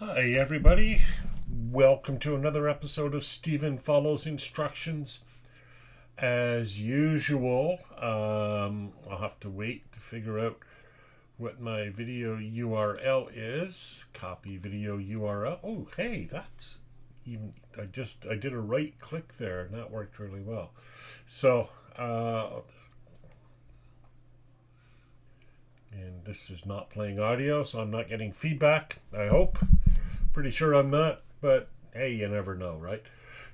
Hi, everybody. Welcome to another episode of Stephen Follows Instructions. As usual, I'll have to wait to figure out what my video URL is. Copy video URL. Oh, hey, that's even. I did a right click there, and that worked really well. So, and this is not playing audio, so I'm not getting feedback. I hope. Pretty sure I'm not, but hey, you never know, right?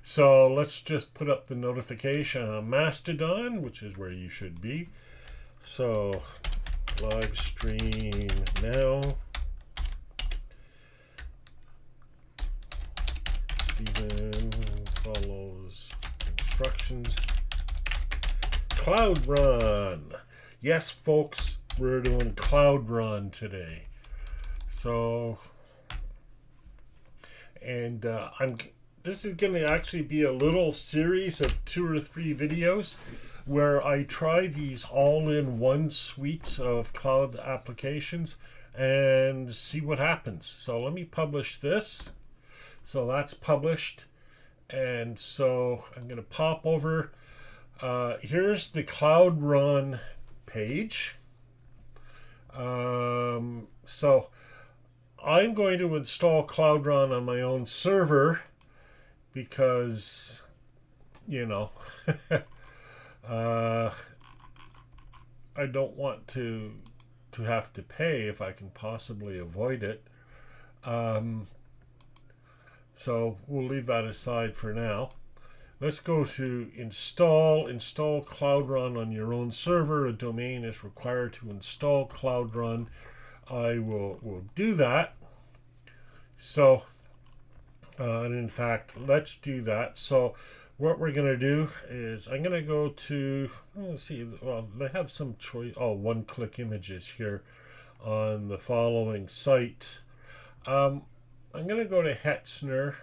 So let's just put up the notification on Mastodon, which is where you should be. So live stream now. Stephen follows instructions. Cloudron. Yes, folks, we're doing Cloudron today. So this is going to actually be a little series of 2 or 3 videos where I try these all-in-one suites of cloud applications and see what happens. So let me publish this. So that's published, and so I'm going to pop over. Here's the Cloudron page. So I'm going to install Cloudron on my own server because, I don't want to have to pay if I can possibly avoid it. So we'll leave that aside for now. Let's go to install Cloudron on your own server. A domain is required to install Cloudron. I will do that. So, and in fact, let's do that. So what we're going to do is I'm going to go to, let's see, well, they have some choice, one-click images here on the following site. I'm going to go to Hetzner.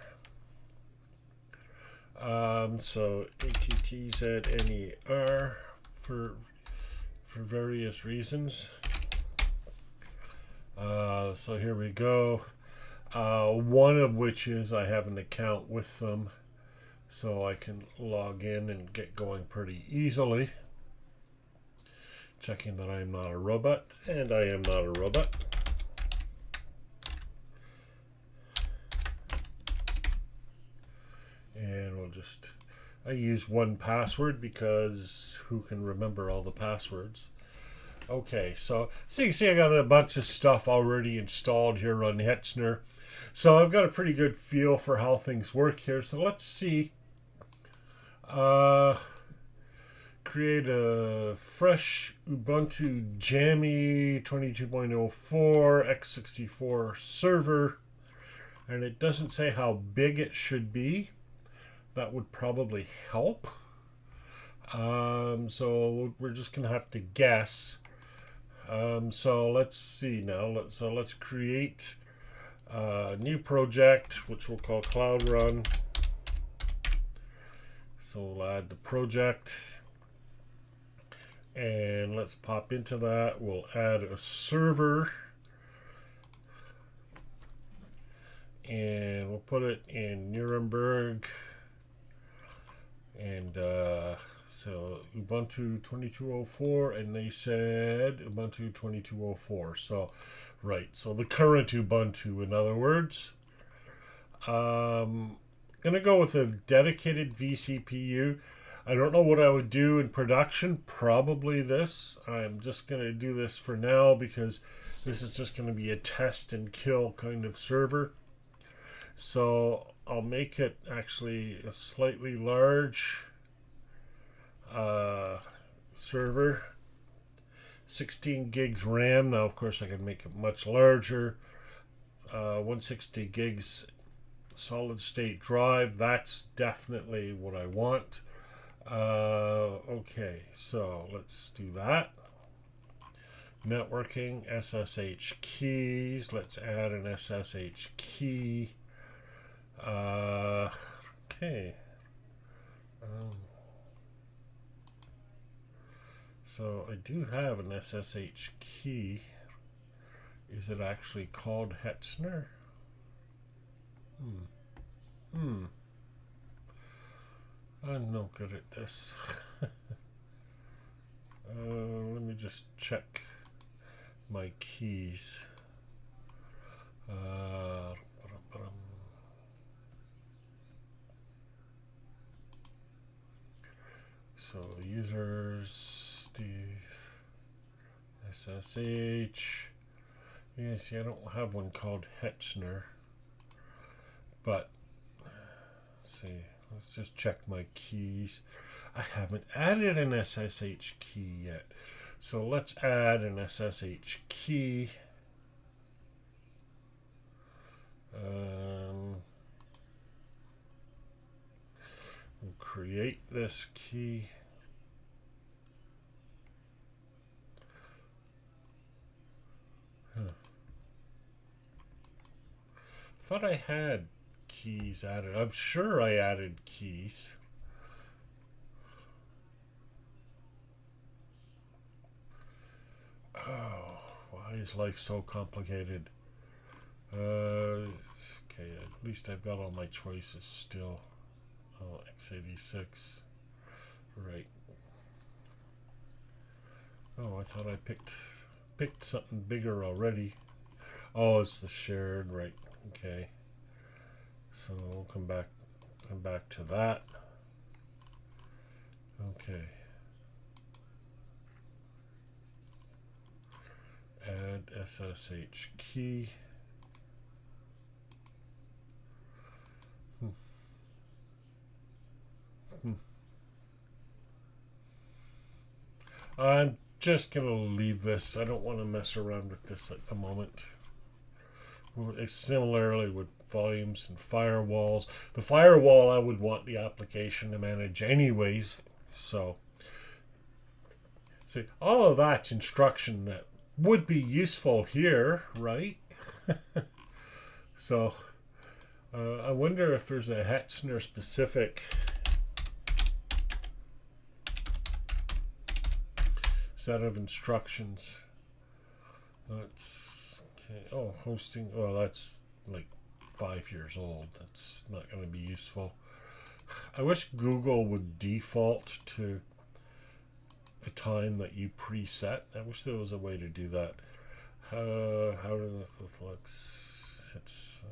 So HETZNER for various reasons. So here we go. One of which is I have an account with them, so I can log in and get going pretty easily. Checking that I am not a robot, and I am not a robot. And I use one password because who can remember all the passwords? Okay, so you can see I got a bunch of stuff already installed here on Hetzner. So I've got a pretty good feel for how things work here. So let's see. Create a fresh Ubuntu Jammy 22.04 x64 server. And it doesn't say how big it should be. That would probably help. So we're just going to have to guess. So let's see now. Let's create a new project, which we'll call Cloudron. So we'll add the project, and let's pop into that. We'll add a server, and we'll put it in Nuremberg, and so Ubuntu 2204, and they said Ubuntu 2204. So, right. So the current Ubuntu, in other words. Gonna go with a dedicated vCPU. I don't know what I would do in production. Probably this. I'm just gonna do this for now because this is just gonna be a test and kill kind of server. So I'll make it actually a slightly large server, 16 gigs RAM. Now, of course, I can make it much larger. 160 gigs solid state drive. That's definitely what I want. Okay, so let's do that. Networking, SSH keys. Let's add an SSH key. Okay. So I do have an SSH key. Is it actually called Hetzner? Hmm. I'm no good at this. Let me just check my keys. So users, Steve, SSH. Yeah, see, I don't have one called Hetzner, but let's see. Let's just check my keys. I haven't added an SSH key yet. So let's add an SSH key. We'll create this key. Thought I had keys added. I'm sure I added keys. Oh, why is life so complicated? Okay, at least I've got all my choices still. Oh, x86. Right. Oh, I thought I picked something bigger already. Oh, it's the shared, right? Okay. So we'll come back to that. Okay. Add SSH key. I'm just going to leave this. I don't want to mess around with this at the moment. Similarly with volumes and firewalls. The firewall I would want the application to manage anyways. So, see, all of that's instruction that would be useful here, right? So, I wonder if there's a Hetzner specific set of instructions. Let's okay. Oh, hosting. Well, that's like 5 years old. That's not going to be useful. I wish Google would default to a time that you preset. I wish there was a way to do that. How does this look? It's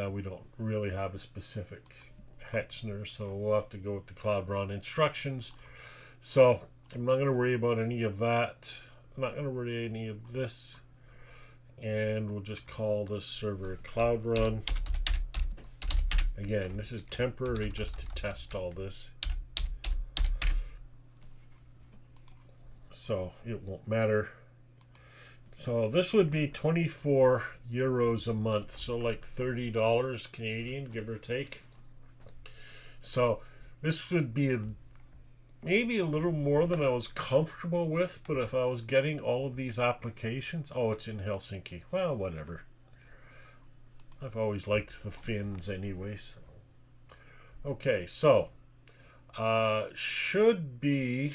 we don't really have a specific Hetzner, so we'll have to go with the Cloudron instructions. So I'm not going to worry about any of that. I'm not going to worry any of this. And we'll just call this server Cloudron. Again, this is temporary just to test all this. So it won't matter. So this would be 24 euros a month. So like $30 Canadian, give or take. So this would be maybe a little more than I was comfortable with, but if I was getting all of these applications, oh, it's in Helsinki. Well, whatever. I've always liked the Finns anyways. Okay, so should be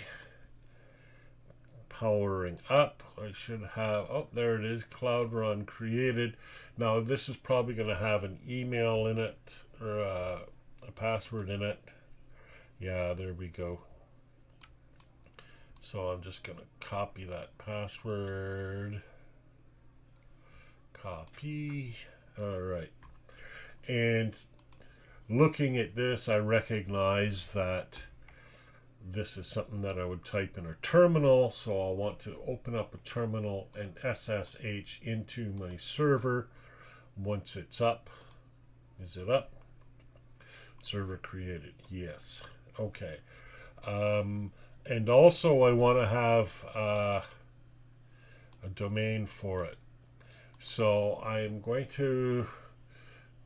powering up. I should have, oh, there it is, Cloudron created. Now this is probably going to have an email in it or a password in it. Yeah, there we go. So I'm just going to copy that password. Copy. All right. And looking at this, I recognize that this is something that I would type in a terminal. So I'll want to open up a terminal and SSH into my server once it's up. Is it up? Server created. Yes. Okay. And also I want to have a domain for it. So I'm going to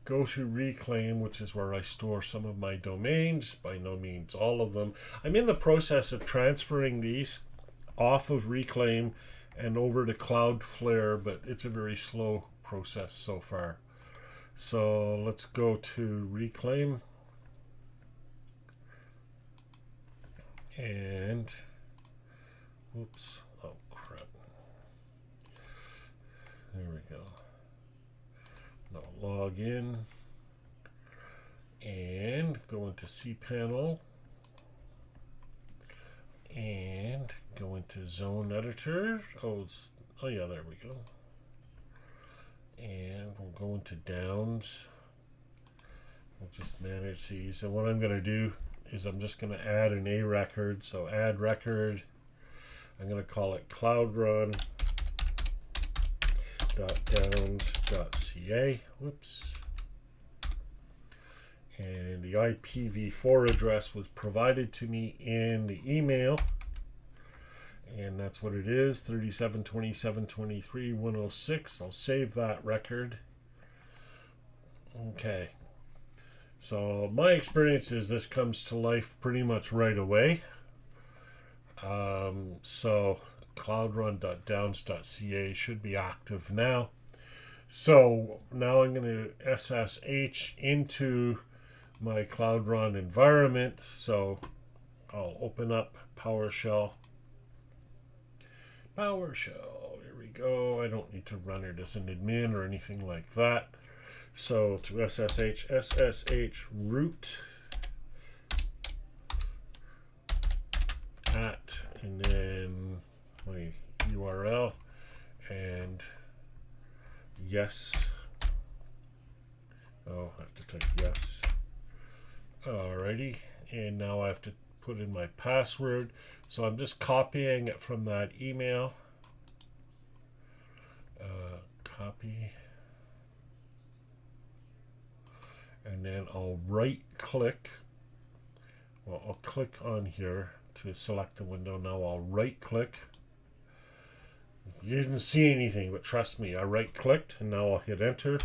go to Reclaim, which is where I store some of my domains, by no means all of them. I'm in the process of transferring these off of Reclaim and over to Cloudflare, but it's a very slow process so far. So let's go to Reclaim. And, oops, oh crap. There we go. log in and go into cPanel and go into zone editor. Oh yeah, there we go. And we'll go into downs. We'll just manage these. And what I'm going to do is I'm just going to add an A record. So add record. I'm going to call it cloudron.downs.ca. Whoops. And the IPv4 address was provided to me in the email. And that's what it is, 37.27.23.106. I'll save that record. Okay. So my experience is this comes to life pretty much right away. So cloudron.downs.ca should be active now. So now I'm going to SSH into my Cloudron environment. So I'll open up PowerShell. Here we go. I don't need to run it as an admin or anything like that. So to SSH root at, and then my URL, and yes. Oh, I have to type yes. Alrighty, and now I have to put in my password. So I'm just copying it from that email. Copy. And then I'll right click. Well, I'll click on here to select the window. Now I'll right click. You didn't see anything, but trust me, I right clicked, and now I'll hit enter.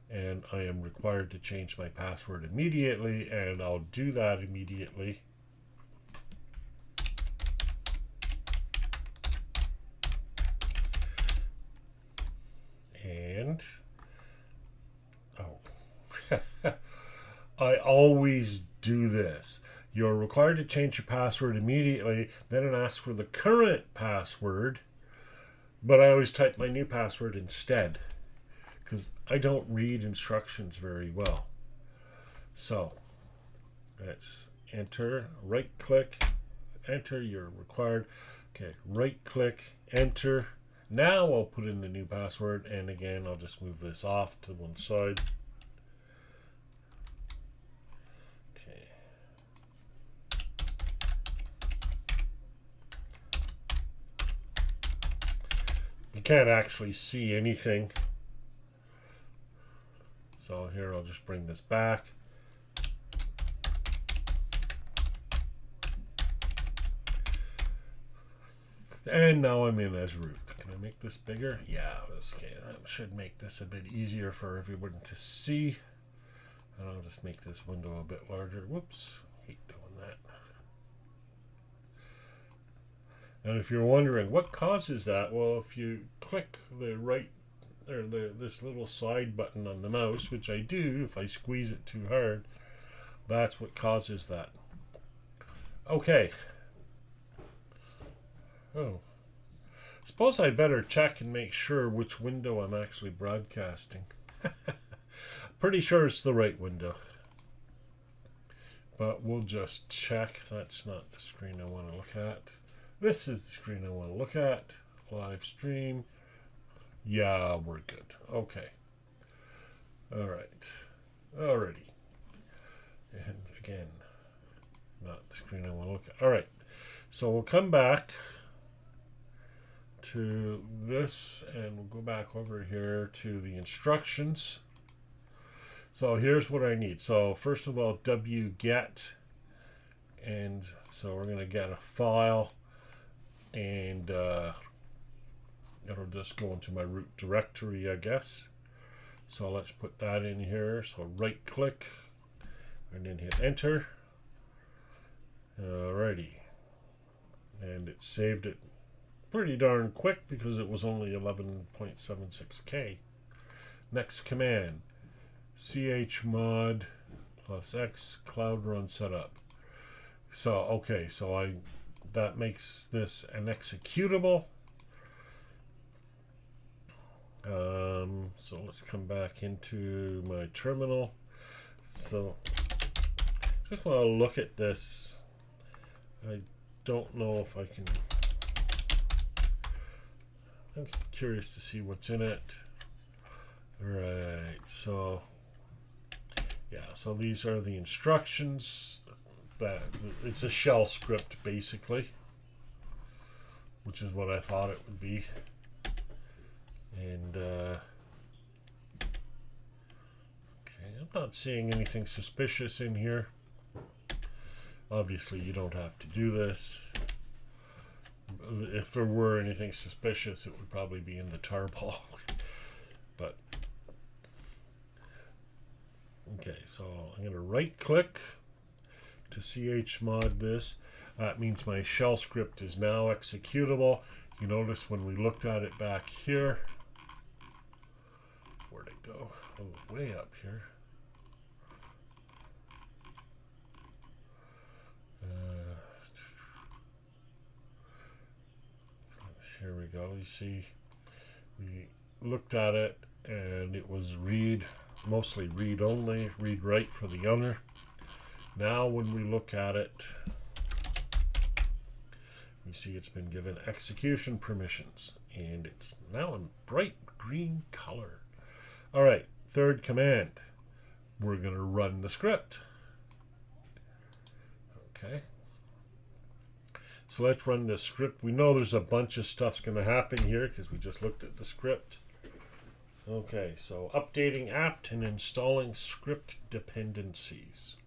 And I am required to change my password immediately, and I'll do that immediately. And I always do this. You're required to change your password immediately, then it asks for the current password, but I always type my new password instead because I don't read instructions very well. So let's enter, right click, enter, you're required. Okay, right click, enter. Now I'll put in the new password, and again I'll just move this off to one side. Okay. You can't actually see anything. So here I'll just bring this back. And now I'm in as root. Can I make this bigger? Yeah, okay. That should make this a bit easier for everyone to see. And I'll just make this window a bit larger. Whoops, hate doing that. And if you're wondering what causes that, well, if you click the right or this little side button on the mouse, which I do if I squeeze it too hard, that's what causes that. Okay. Oh, suppose I better check and make sure which window I'm actually broadcasting. Pretty sure it's the right window, but we'll just check. That's not the screen I want to look at. This is the screen I want to look at. Live stream. Yeah, we're good. Okay. All right. Alrighty. And again, not the screen I want to look at. All right. So we'll come back to this, and we'll go back over here to the instructions. So here's what I need. So first of all, wget, and so we're going to get a file, and it'll just go into my root directory, I guess. So let's put that in here. So right click and then hit enter. Alrighty, and it saved it pretty darn quick because it was only 11.76K. Next command, chmod +x cloudrun setup. So okay, so that makes this an executable. So let's come back into my terminal. So just want to look at this. I don't know if I can. I'm just curious to see what's in it. Right, so yeah, so these are the instructions. That it's a shell script basically, which is what I thought it would be. And okay, I'm not seeing anything suspicious in here. Obviously, you don't have to do this. If there were anything suspicious, it would probably be in the tarball. But okay, so I'm going to right click to chmod this. That means my shell script is now executable. You notice when we looked at it back here, where'd it go? Oh, way up here. Here we go. You see, we looked at it and it was read, mostly read only, read write for the owner. Now when we look at it, we see it's been given execution permissions and it's now in bright green color. All right, third command. We're going to run the script. Okay. So let's run this script. We know there's a bunch of stuff's going to happen here because we just looked at the script. Okay, so updating apt and installing script dependencies.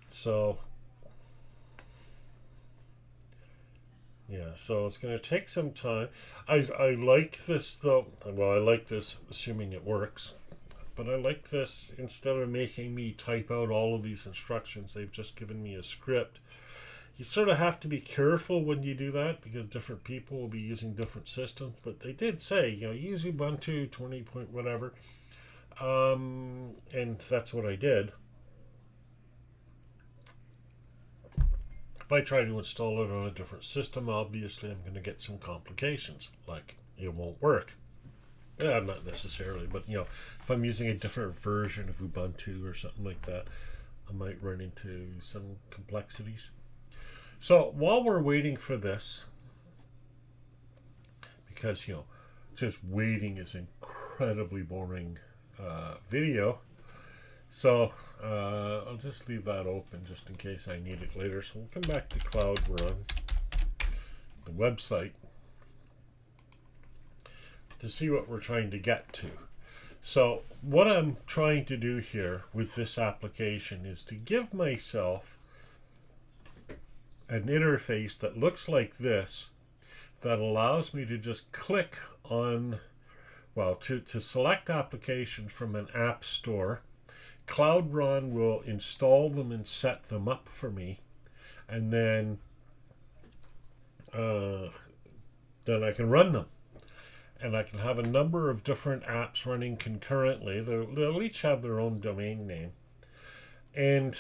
So yeah, so it's going to take some time. I like this though. Well, I like this assuming it works. But I like this, instead of making me type out all of these instructions, they've just given me a script. You sort of have to be careful when you do that because different people will be using different systems. But they did say, you know, use Ubuntu 20 point whatever. And that's what I did. If I try to install it on a different system, obviously I'm going to get some complications, like it won't work. Yeah, not necessarily, but you know, if I'm using a different version of Ubuntu or something like that, I might run into some complexities. So while we're waiting for this, because you know, just waiting is incredibly boring video, so I'll just leave that open just in case I need it later. So we'll come back to Cloudron, the website, to see what we're trying to get to. So what I'm trying to do here with this application is to give myself an interface that looks like this, that allows me to just click on, well, to select applications from an app store. Cloudron will install them and set them up for me, and then I can run them. And I can have a number of different apps running concurrently. They'll each have their own domain name. And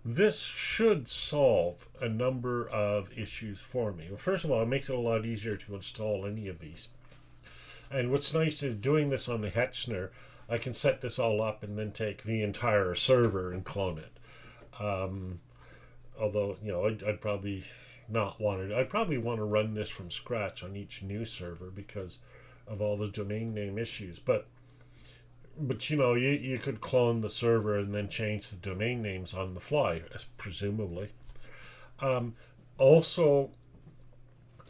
this should solve a number of issues for me. Well, first of all, it makes it a lot easier to install any of these. And what's nice is doing this on the Hetzner, I can set this all up and then take the entire server and clone it. Although, you know, I'd probably not want it. I'd probably want to run this from scratch on each new server because of all the domain name issues. But you know, you could clone the server and then change the domain names on the fly, presumably. Also,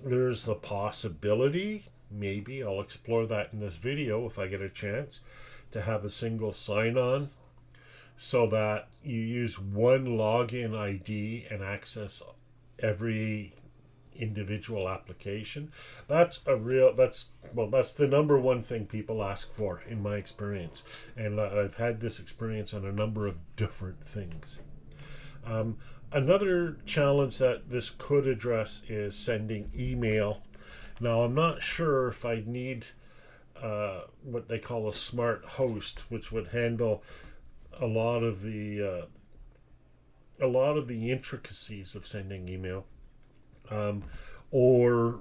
there's the possibility, maybe I'll explore that in this video if I get a chance, to have a single sign-on so that you use one login ID and access every individual application. That's the number one thing people ask for in my experience, and I've had this experience on a number of different things. Another challenge that this could address is sending email. Now I'm not sure if I'd need what they call a smart host, which would handle a lot of the intricacies of sending email, or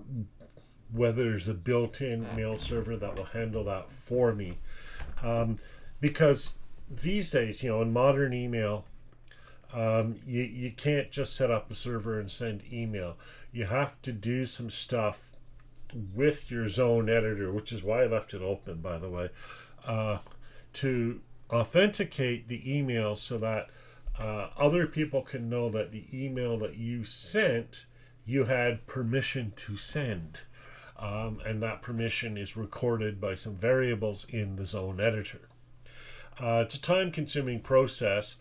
whether there's a built-in mail server that will handle that for me. Because these days, in modern email, you can't just set up a server and send email. You have to do some stuff with your zone editor, which is why I left it open, by the way, to authenticate the email so that other people can know that the email that you sent, you had permission to send. And that permission is recorded by some variables in the zone editor. It's a time-consuming process.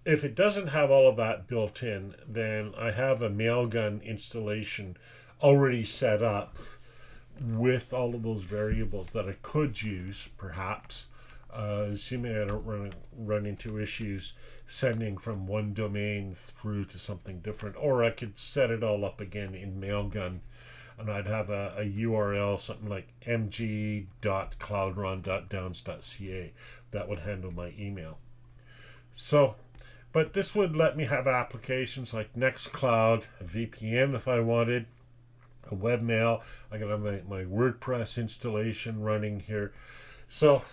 If it doesn't have all of that built in, then I have a Mailgun installation already set up with all of those variables that I could use, perhaps, assuming I don't run into issues sending from one domain through to something different. Or I could set it all up again in Mailgun, and I'd have a URL, something like mg.cloudron.downs.ca, that would handle my email. So, but this would let me have applications like Nextcloud, a VPN if I wanted, a webmail. I can have my WordPress installation running here. So,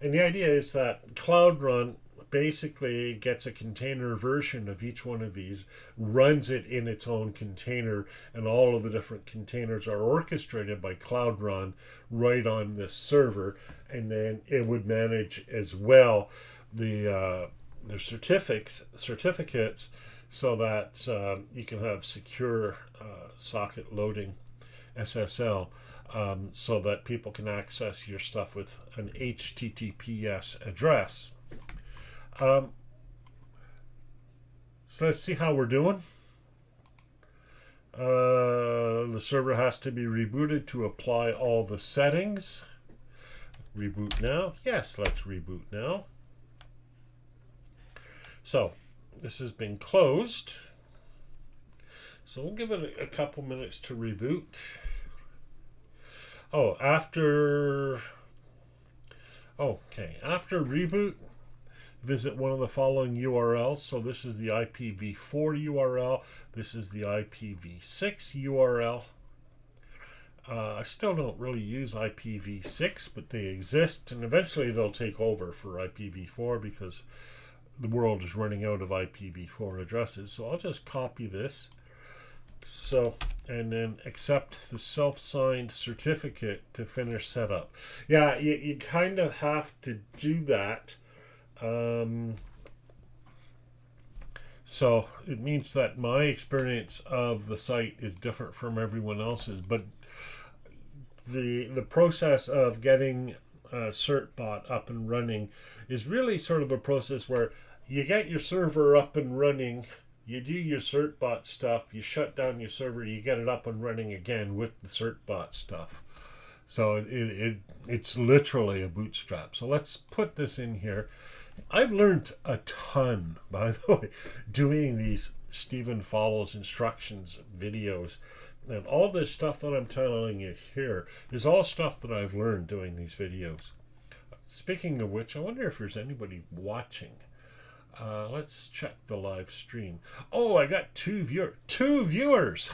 and the idea is that Cloudron basically gets a container version of each one of these, runs it in its own container, and all of the different containers are orchestrated by Cloudron right on this server, and then it would manage as well the certificates so that you can have secure socket loading, SSL, so that people can access your stuff with an HTTPS address. So let's see how we're doing. The server has to be rebooted to apply all the settings. Reboot now. Yes, let's reboot now. So this has been closed. So we'll give it a couple minutes to reboot. After reboot, visit one of the following URLs. So this is the IPv4 URL. This is the IPv6 URL. I still don't really use IPv6, but they exist, and eventually they'll take over for IPv4 because the world is running out of IPv4 addresses. So I'll just copy this. So, and then accept the self-signed certificate to finish setup. Yeah, you kind of have to do that. So it means that my experience of the site is different from everyone else's, but the process of getting CertBot up and running is really sort of a process where you get your server up and running, you do your CertBot stuff, you shut down your server, you get it up and running again with the CertBot stuff. So it's literally a bootstrap. So let's put this in here. I've learned a ton, by the way, doing these Stephen Follows Instructions videos. And all this stuff that I'm telling you here is all stuff that I've learned doing these videos. Speaking of which, I wonder if there's anybody watching. Let's check the live stream. Oh, I got two viewers.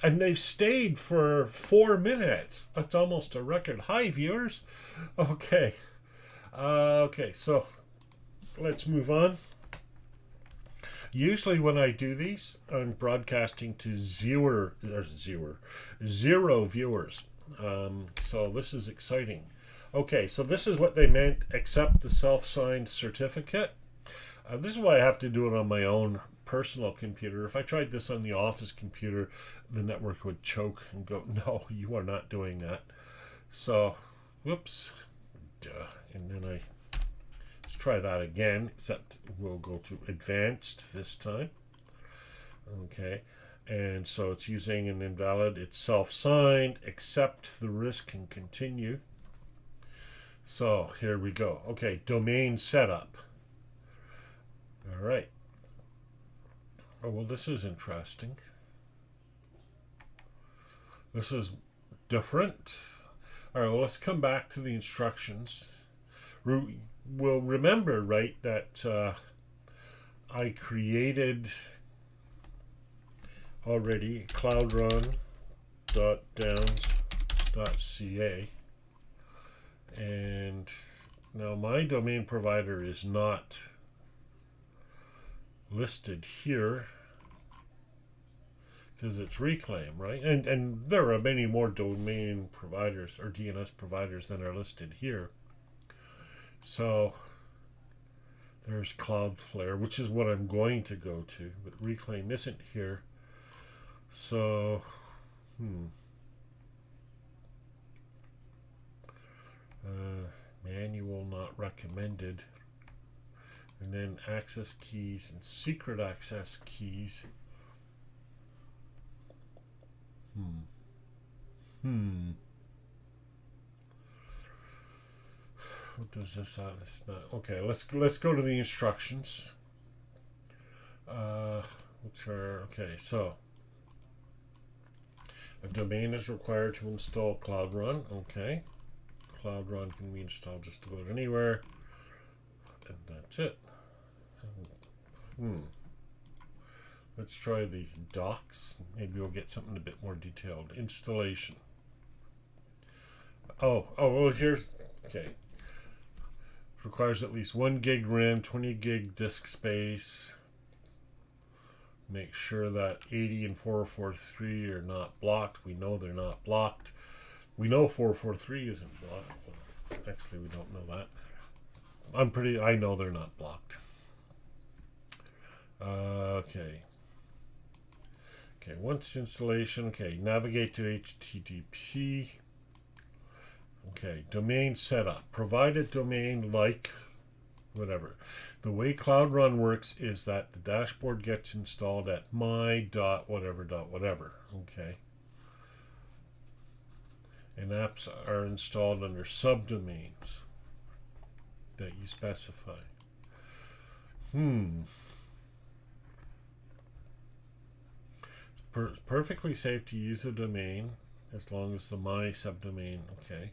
And they've stayed for 4 minutes. That's almost a record. Hi, viewers. Okay. Okay, so let's move on. Usually when I do these, I'm broadcasting to zero viewers. So this is exciting. Okay, so this is what they meant, accept the self-signed certificate. This is why I have to do it on my own personal computer. If I tried this on the office computer, the network would choke and go, no, you are not doing that. So, whoops. And then let's try that again, except we'll go to advanced this time. Okay, and so it's using an invalid, it's self-signed, accept the risk and continue. So here we go. Okay, domain setup. All right. Oh, well, this is interesting. This is different. All right, well, let's come back to the instructions. We'll remember, right, that I created already Cloudron cloudron.downs.ca, and now my domain provider is not listed here because it's Reclaim, right? And there are many more domain providers or DNS providers than are listed here. So there's Cloudflare, which is what I'm going to go to, but Reclaim isn't here. So, manual not recommended. And then access keys and secret access keys. What does this have? It's not okay. Let's go to the instructions. Which are okay. So a domain is required to install Cloudron. Okay, Cloudron can be installed just about anywhere, and that's it. Let's try the docs. Maybe we'll get something a bit more detailed. Installation. Oh, here's okay. Requires at least 1 gig RAM, 20 gig disk space. Make sure that 80 and 443 are not blocked. We know they're not blocked. We know 443 isn't blocked. Actually, we don't know that. I know they're not blocked. Okay, once installation, navigate to HTTP. Okay, domain setup. Provide a domain like whatever. The way Cloudron works is that the dashboard gets installed at my.whatever.whatever. Okay. And apps are installed under subdomains that you specify. Perfectly safe to use a domain as long as the my subdomain, okay.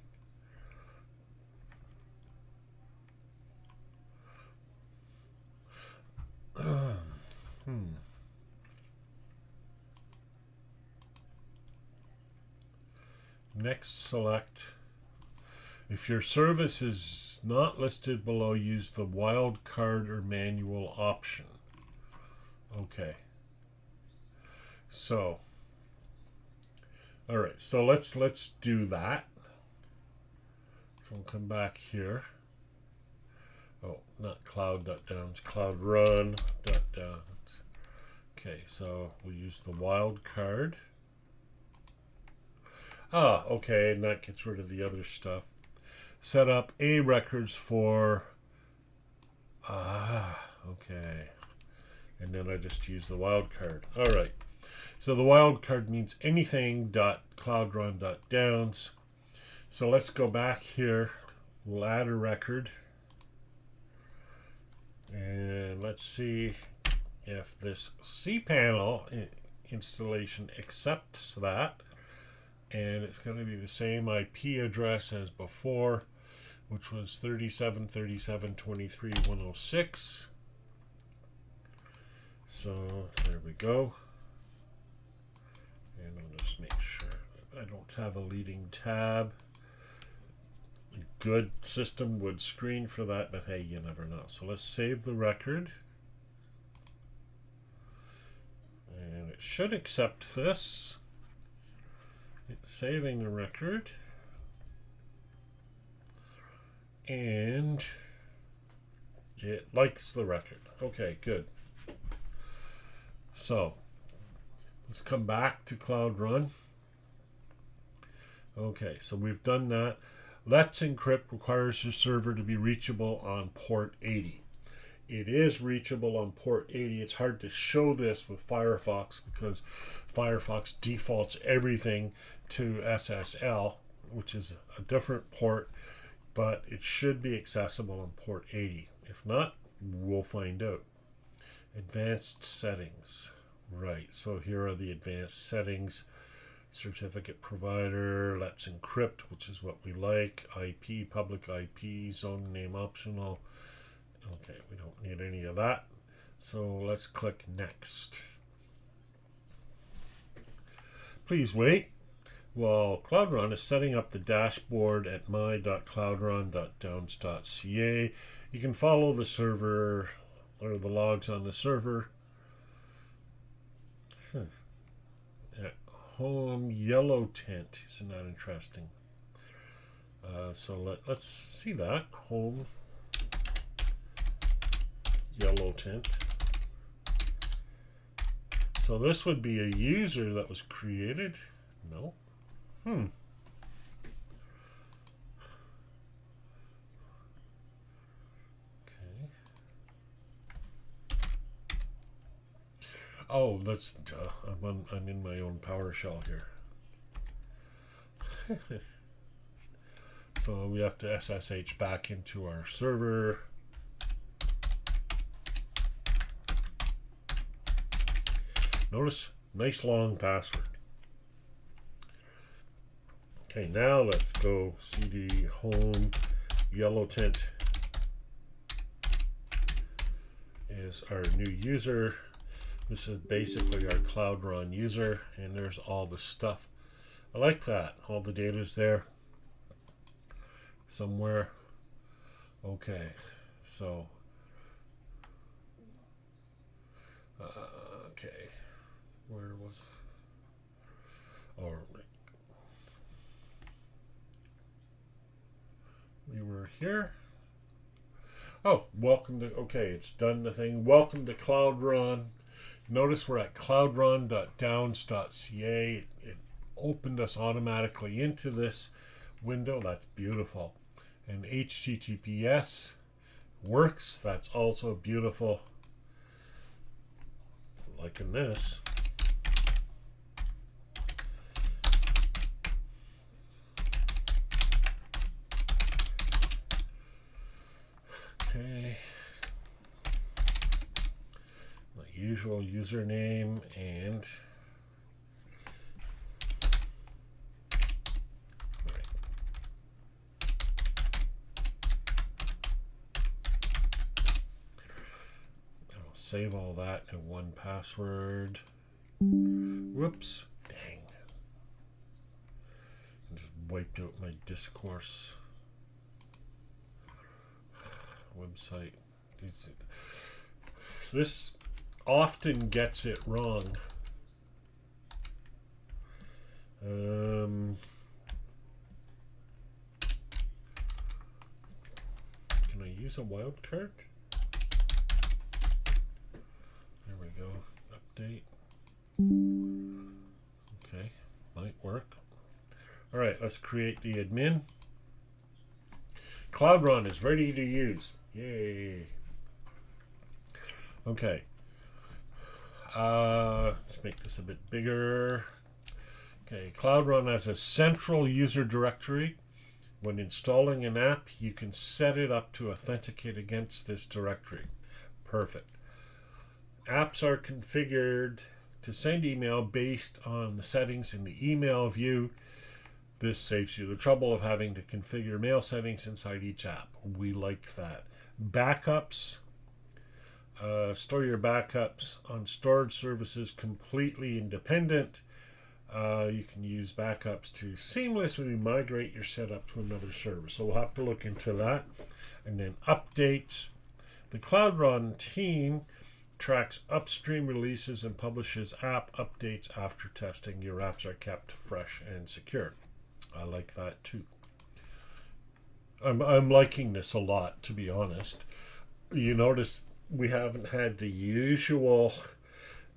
Next, select. If your service is not listed below, use the wildcard or manual option. Okay. So, all right. So let's do that. So we'll come back here. Oh, not cloud.downs, cloudrun.downs. Okay, so we'll use the wildcard. Okay, and that gets rid of the other stuff. Set up A records for okay. And then I just use the wildcard. All right. So the wildcard means anything.cloudrun.downs. So let's go back here. We'll add a record. And let's see if this cPanel installation accepts that. And it's going to be the same IP address as before, which was 37.37.23.106. So there we go. And I'll just make sure I don't have a leading tab. A good system would screen for that, but hey, you never know. So let's save the record. And it should accept this. It's saving the record. And it likes the record. Okay, good. So let's come back to Cloudrun. Okay, so we've done that. Let's Encrypt requires your server to be reachable on port 80. It is reachable on port 80. It's hard to show this with Firefox because Firefox defaults everything to SSL, which is a different port, but it should be accessible on port 80. If not, we'll find out. Advanced settings. Right, so here are the advanced settings. Certificate provider, let's encrypt, which is what we like. IP, public IP, zone name optional. Okay, we don't need any of that. So let's click next. Please wait. Well, Cloudron is setting up the dashboard at my.cloudron.downs.ca. You can follow the server or the logs on the server. At home yellow tent. Isn't that interesting? So let's see that. Home yellow tent. So this would be a user that was created. No. Okay. Oh, that's I'm in my own PowerShell here. So we have to SSH back into our server. Notice, nice long password. Okay, now let's go cd home yellow tent is our new user. This is basically our Cloudron user, and there's all the stuff. I like that. All the data is there somewhere. Okay, so okay, where was? Oh, we were here. Oh, welcome to. Okay, it's done the thing. Welcome to Cloudron. Notice we're at cloudron.downs.ca. It opened us automatically into this window. That's beautiful. And HTTPS works. That's also beautiful. Like in this. Okay. My usual username and save all that in one password. Whoops. Dang. I just wiped out my discourse website. This often gets it wrong. Can I use a wildcard? There we go. Update. Okay, might work. All right, let's create the admin. Cloudron is ready to use. Yay. Okay. Let's make this a bit bigger. Okay, Cloudron has a central user directory. When installing an app, you can set it up to authenticate against this directory. Perfect. Apps are configured to send email based on the settings in the email view. This saves you the trouble of having to configure mail settings inside each app. We like that. Backups. Store your backups on storage services completely independent. You can use backups to seamlessly migrate your setup to another server. So we'll have to look into that. And then updates. The Cloudron team tracks upstream releases and publishes app updates after testing. Your apps are kept fresh and secure. I like that too. I'm liking this a lot, to be honest. You notice we haven't had the usual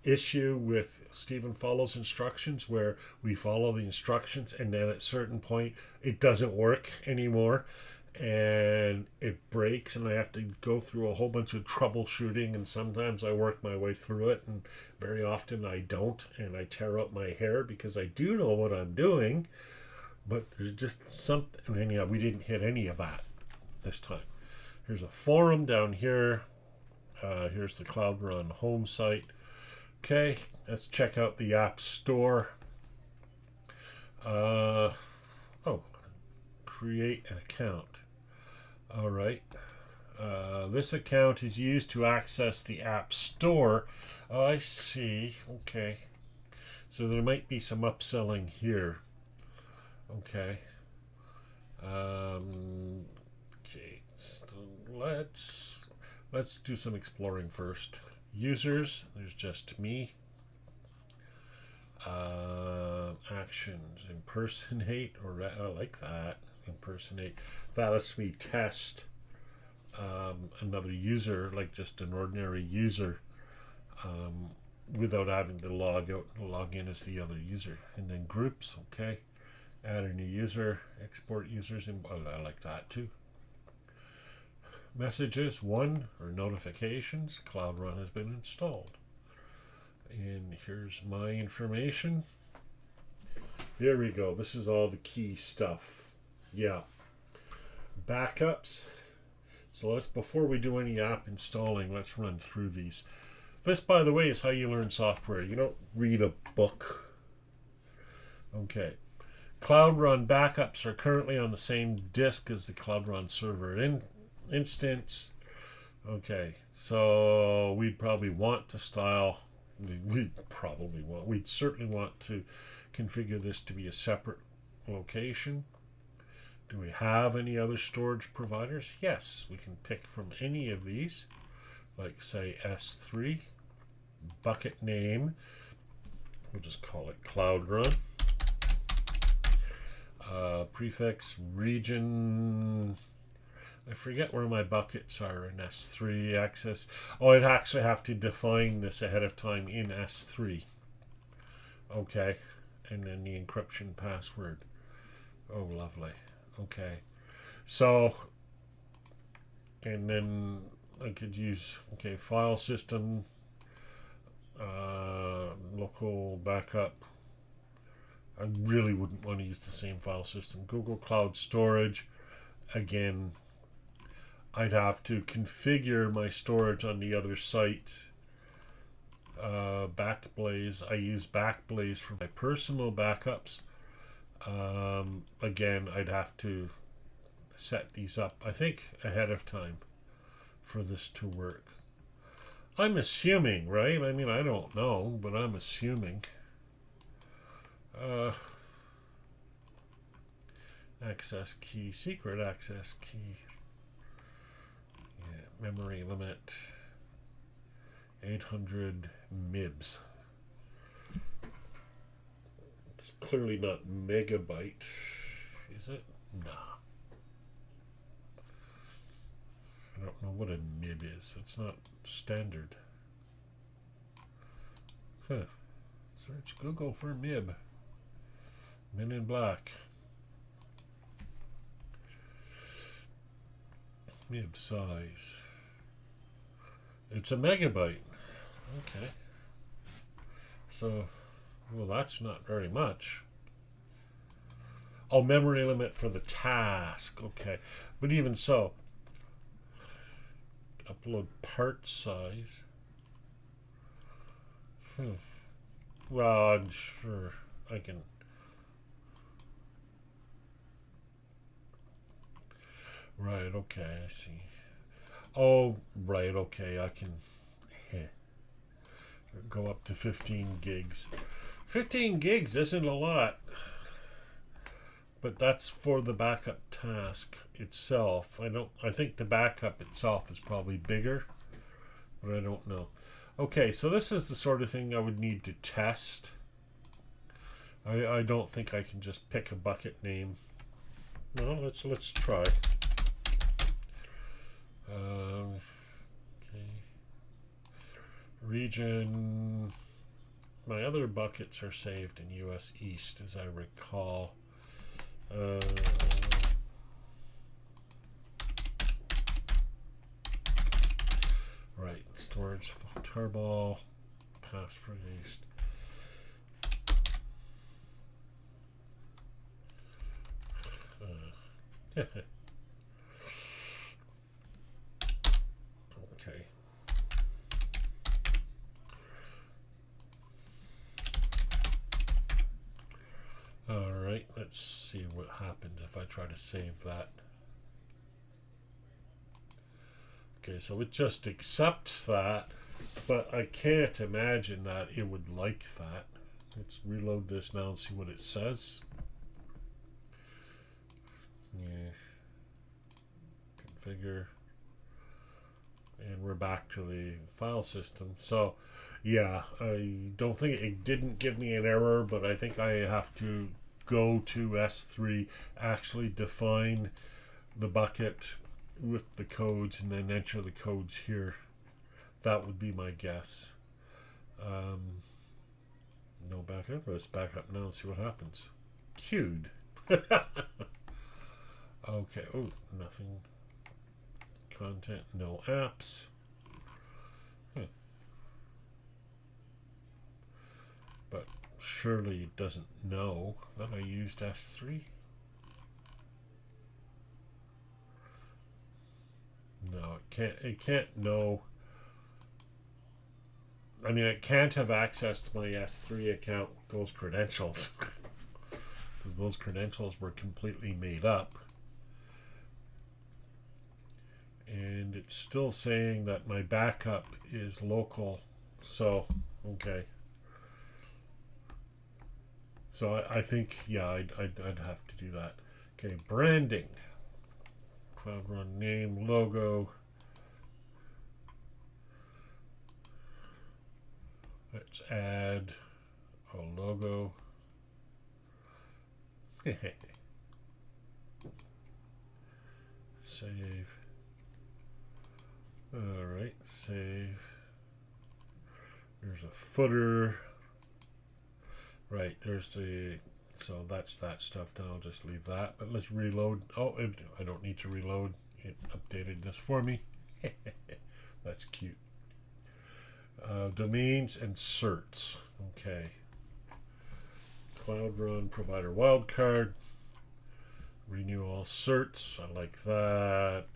issue with Stephen follows instructions where we follow the instructions and then at a certain point it doesn't work anymore and it breaks and I have to go through a whole bunch of troubleshooting, and sometimes I work my way through it and very often I don't, and I tear out my hair because I do know what I'm doing, but there's just something. And anyhow, we didn't hit any of that this time. Here's a forum down here. Here's the Cloudron home site. Okay, let's check out the App Store. Create an account. All right. This account is used to access the App Store. Oh, I see. Okay. So there might be some upselling here. Okay. Okay. So let's do some exploring first. Users. There's just me. Actions. Impersonate. Or I like that. Impersonate. That lets me test another user, like just an ordinary user, without having to log out and log in as the other user. And then groups, okay. Add a new user, export users, and I like that too. Messages, one, or notifications, Cloudron has been installed. And here's my information. There we go. This is all the key stuff. Yeah. Backups. So before we do any app installing, let's run through these. This, by the way, is how you learn software. You don't read a book. Okay. Cloudron backups are currently on the same disk as the Cloudron server instance. Okay, so we'd probably want to we'd certainly want to configure this to be a separate location. Do we have any other storage providers? Yes, we can pick from any of these, like say S3, bucket name, we'll just call it Cloudron. Prefix, region, I forget where my buckets are in S3, access. Oh, I'd actually have to define this ahead of time in S3. Okay, and then the encryption password. Oh, lovely. Okay, so, and then I could use, okay, file system, local backup. I really wouldn't want to use the same file system. Google Cloud Storage, again, I'd have to configure my storage on the other site. Backblaze, I use Backblaze for my personal backups. Again, I'd have to set these up, I think, ahead of time for this to work. I'm assuming, right? I mean, I don't know, but I'm assuming. Access key, secret access key. Yeah, memory limit 800 MIBs. It's clearly not megabyte, is it? Nah. I don't know what a MIB is. It's not standard. Huh. Search Google for MIB. Men in Black. MIB size. It's a megabyte. Okay. So, well, that's not very much. Oh, memory limit for the task. Okay. But even so, upload part size. Well, I'm sure I can. Right, okay, I see. Oh, right, okay, I can go up to 15 gigs. 15 gigs isn't a lot, but that's for the backup task itself. I think the backup itself is probably bigger, but I don't know. Okay, so this is the sort of thing I would need to test. I don't think I can just pick a bucket name. No, let's try. Okay. Region. My other buckets are saved in US East, as I recall. Right, storage, tarball, passphrased. Okay. All right, let's see what happens if I try to save that. Okay, so it just accepts that, but I can't imagine that it would like that. Let's reload this now and see what it says. configure, and we're back to the file system. So yeah, I don't think it didn't give me an error, but I think I have to go to S3, actually define the bucket with the codes, and then enter the codes here. That would be my guess. No backup. Let's back up now and see what happens. Queued. Okay. Oh, nothing. Content. No apps. But surely it doesn't know that I used S3. No, it can't. It can't know. I mean, it can't have accessed my S3 account with those credentials, because those credentials were completely made up. And it's still saying that my backup is local. So, okay. So I think, yeah, I'd have to do that. Okay, branding. Cloudron name, logo. Let's add a logo. Save. All right, save. There's a footer. Right, there's the, so that's that stuff. Now I'll just leave that, but let's reload. Oh, I don't need to reload. It updated this for me. That's cute. Domains and certs. Okay. Cloudron provider wildcard. Renew all certs. I like that.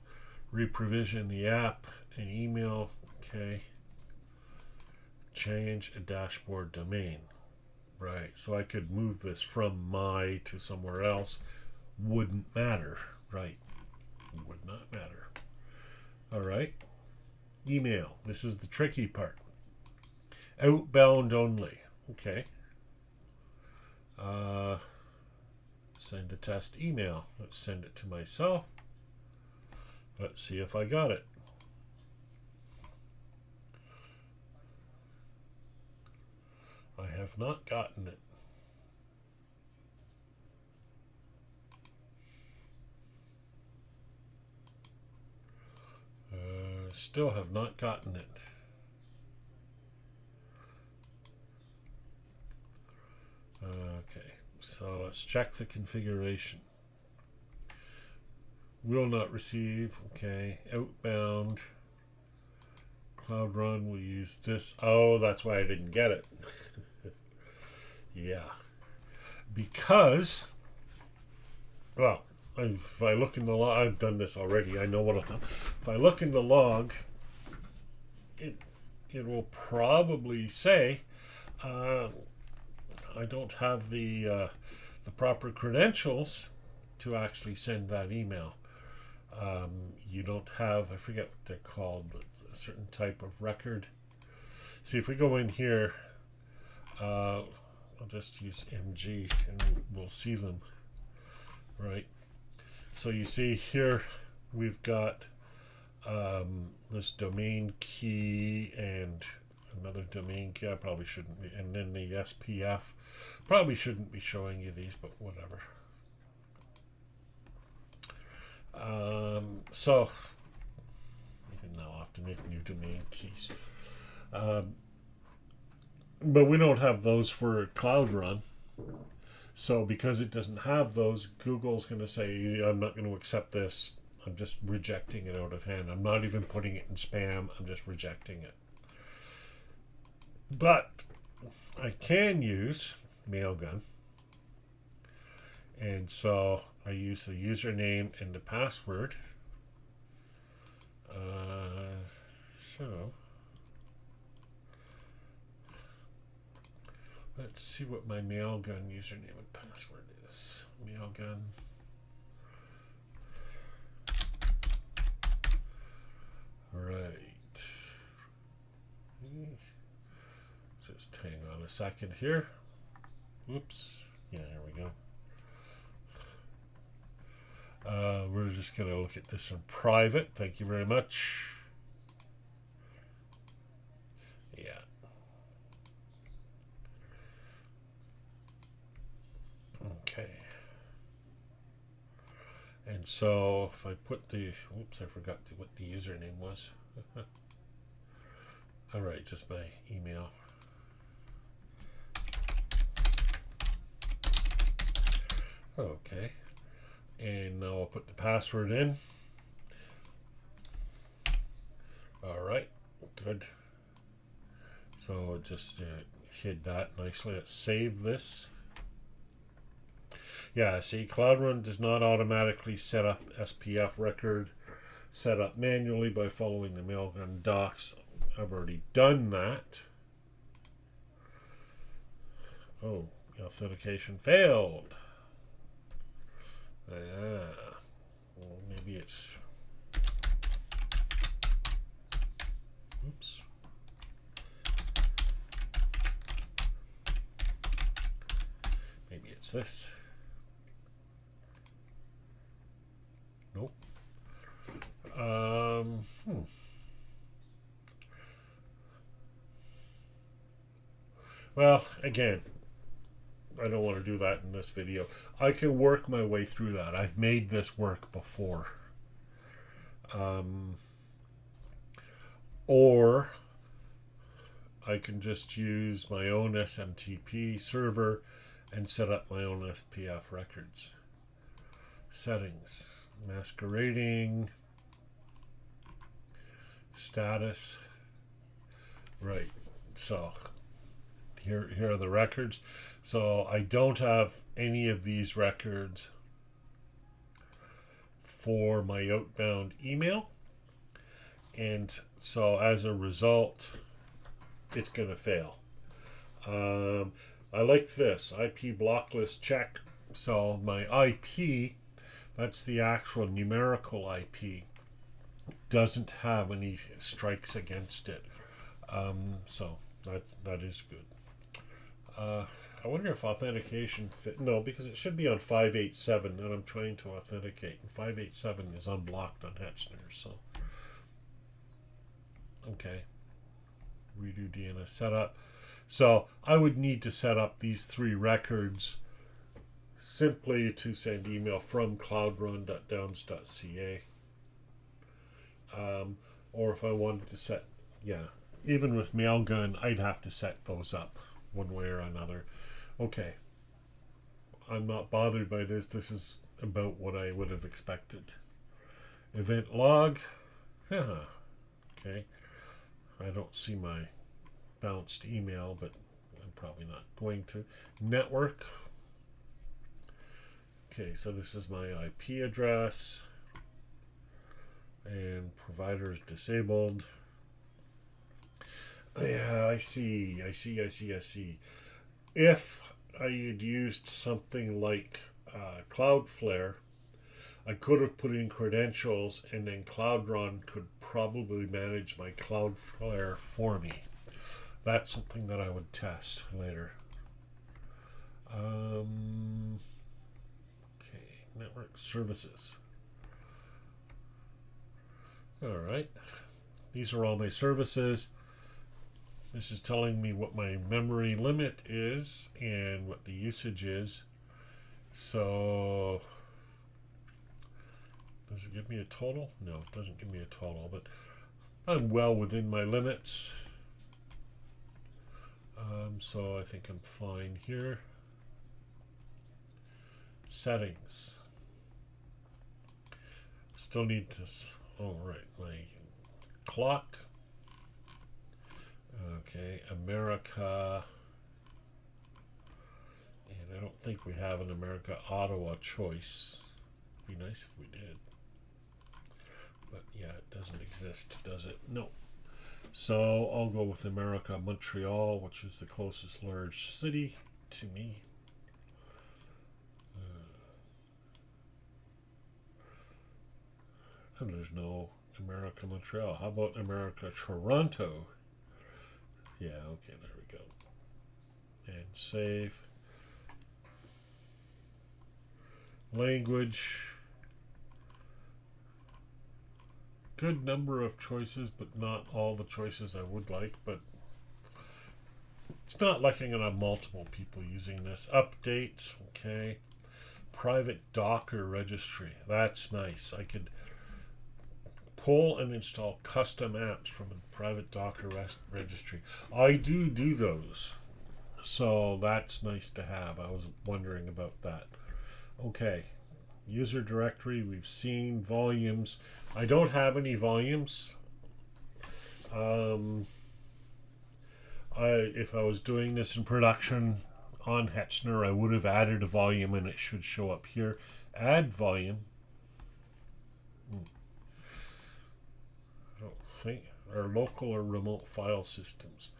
Reprovision the app and email. Okay. Change a dashboard domain. Right. So I could move this from my to somewhere else. Wouldn't matter. Right. Would not matter. All right. Email. This is the tricky part. Outbound only. Okay. Send a test email. Let's send it to myself. Let's see if I got it. I have not gotten it. Still have not gotten it. Okay, so let's check the configuration. Will not receive. Okay, outbound. Cloudron will use this. Oh, that's why I didn't get it. Yeah, because, well, if I look in the log, I've done this already. I know what I'll do. If I look in the log, it will probably say I don't have the proper credentials to actually send that email. You don't have, I forget what they're called, but a certain type of record. See, if we go in here, I'll just use MG and we'll see them, right? So you see here we've got this domain key and another domain key. I probably shouldn't be, and then the SPF. Probably shouldn't be showing you these, but whatever. So even now I'll have to make new domain keys. But we don't have those for Cloudron. So because it doesn't have those, Google's going to say, I'm not going to accept this. I'm just rejecting it out of hand. I'm not even putting it in spam. I'm just rejecting it. But I can use Mailgun. And so I use the username and the password. So let's see what my Mailgun username and password is. Mailgun. Right. Just hang on a second here. Oops. Yeah, here we go. We're just just going to look at this in private. Thank you very much. Yeah. Okay. And so if I put the, oops, I forgot what the username was. All right, just my email. Okay. And now I'll put the password in. All right, good. So just hid that nicely. Let's save this. Yeah, see, Cloudron does not automatically set up SPF record, set up manually by following the Mailgun docs. I've already done that. Oh, authentication failed. Well, maybe it's, oops. Maybe it's this. Nope. Well, again, I don't want to do that in this video. I can work my way through that. I've made this work before. Or I can just use my own SMTP server and set up my own SPF records. Settings, masquerading, status. Right, so here are the records. So I don't have any of these records for my outbound email, and so as a result it's going to fail. I like this IP block list check. So my IP, that's the actual numerical IP, doesn't have any strikes against it. So that is good. I wonder if authentication fit. No, because it should be on 587 that I'm trying to authenticate, and 587 is unblocked on Hetzner. So okay, redo DNS setup. So I would need to set up these 3 records simply to send email from cloudron.downs.ca. Or if I wanted to set, yeah, even with Mailgun, I'd have to set those up one way or another. Okay, I'm not bothered by this. This is about what I would have expected. Event log. Okay, I don't see my bounced email, but I'm probably not going to. Network. Okay, so this is my IP address, and provider is disabled. Yeah, I see. If I had used something like Cloudflare, I could have put in credentials, and then Cloudron could probably manage my Cloudflare for me. That's something that I would test later. Okay, network services. All right, these are all my services. This is telling me what my memory limit is and what the usage is. So does it give me a total? No, it doesn't give me a total, but I'm well within my limits. So I think I'm fine here. Settings. Still need to, oh right, my clock. Okay, America, and I don't think we have an America Ottawa choice. Be nice if we did, but yeah, it doesn't exist, does it? No. So I'll go with America Montreal, which is the closest large city to me. And there's no America Montreal. How about America Toronto? Yeah, okay, there we go. And save. Language. good number of choices, but not all the choices I would like. But it's not like I'm going to have multiple people using this. Updates, okay. Private Docker registry. That's nice. I could pull and install custom apps from a private Docker registry. I do those. So that's nice to have. I was wondering about that. Okay. User directory, we've seen volumes. I don't have any volumes. If I was doing this in production on Hetzner, I would have added a volume and it should show up here. Add volume. I don't think, or local or remote file systems.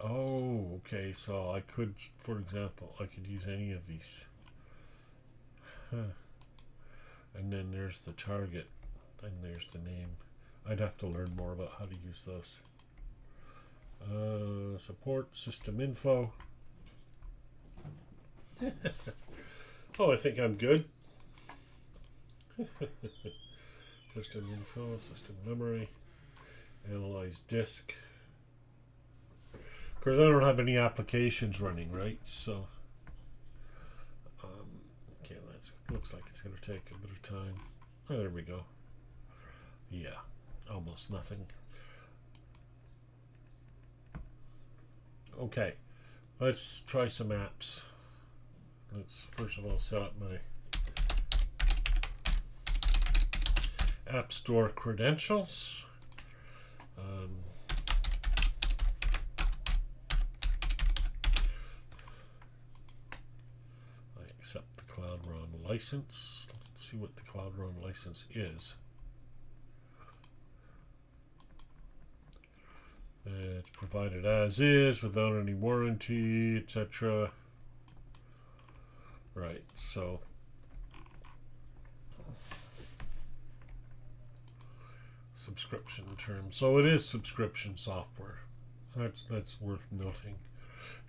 Oh, okay, so I could, for example, I could use any of these. And then there's the target, and there's the name. I'd have to learn more about how to use those. Support, system info. Oh, I think I'm good. System info, system memory, analyze disk. Of course, I don't have any applications running, right? So, okay, that looks like it's going to take a bit of time. Oh, there we go. Yeah, almost nothing. Okay, let's try some apps. Let's first of all set up my App Store credentials. I accept the Cloudron license. Let's see what the Cloudron license is. It's provided as is without any warranty, etc. Right, so subscription terms. So it is subscription software. That's worth noting.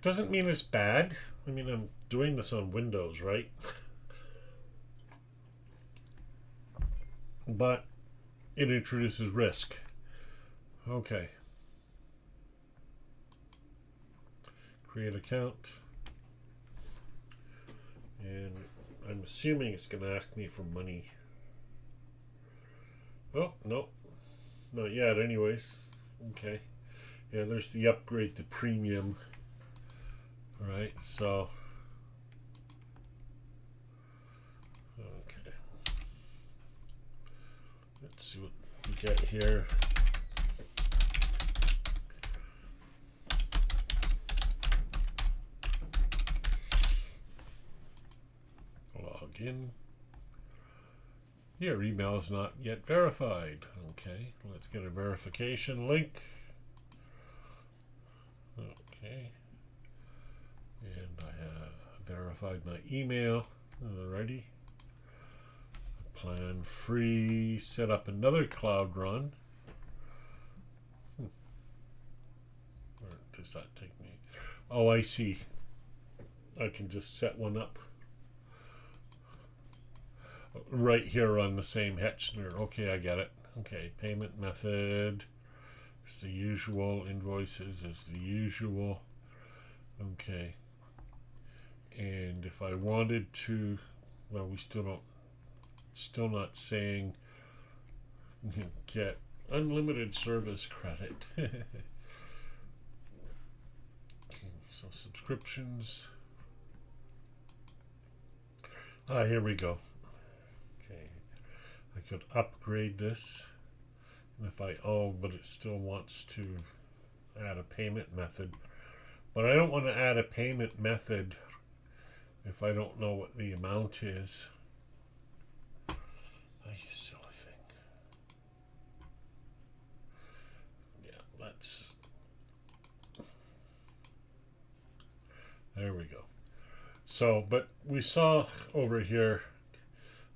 Doesn't mean it's bad. I mean, I'm doing this on Windows, right? But it introduces risk. Okay. Create account. And I'm assuming it's going to ask me for money. Oh, no. Not yet, anyways. Okay. Yeah, there's the upgrade to premium. Alright, so. Okay. Let's see what we get here. Log in. Your email is not yet verified. Okay, let's get a verification link. Okay. And I have verified my email. Alrighty. Plan free. Set up another Cloudron. Where does that take me? Oh, I see. I can just set one up right here on the same Hetzner. Okay, I get it. Okay, payment method is the usual. Invoices is the usual. Okay. And if I wanted to, well, we still not saying get unlimited service credit. Okay, so subscriptions. Here we go. Okay, I could upgrade this. And if but it still wants to add a payment method. But I don't want to add a payment method if I don't know what the amount is. Oh, you silly thing. Yeah, there we go. So, but we saw over here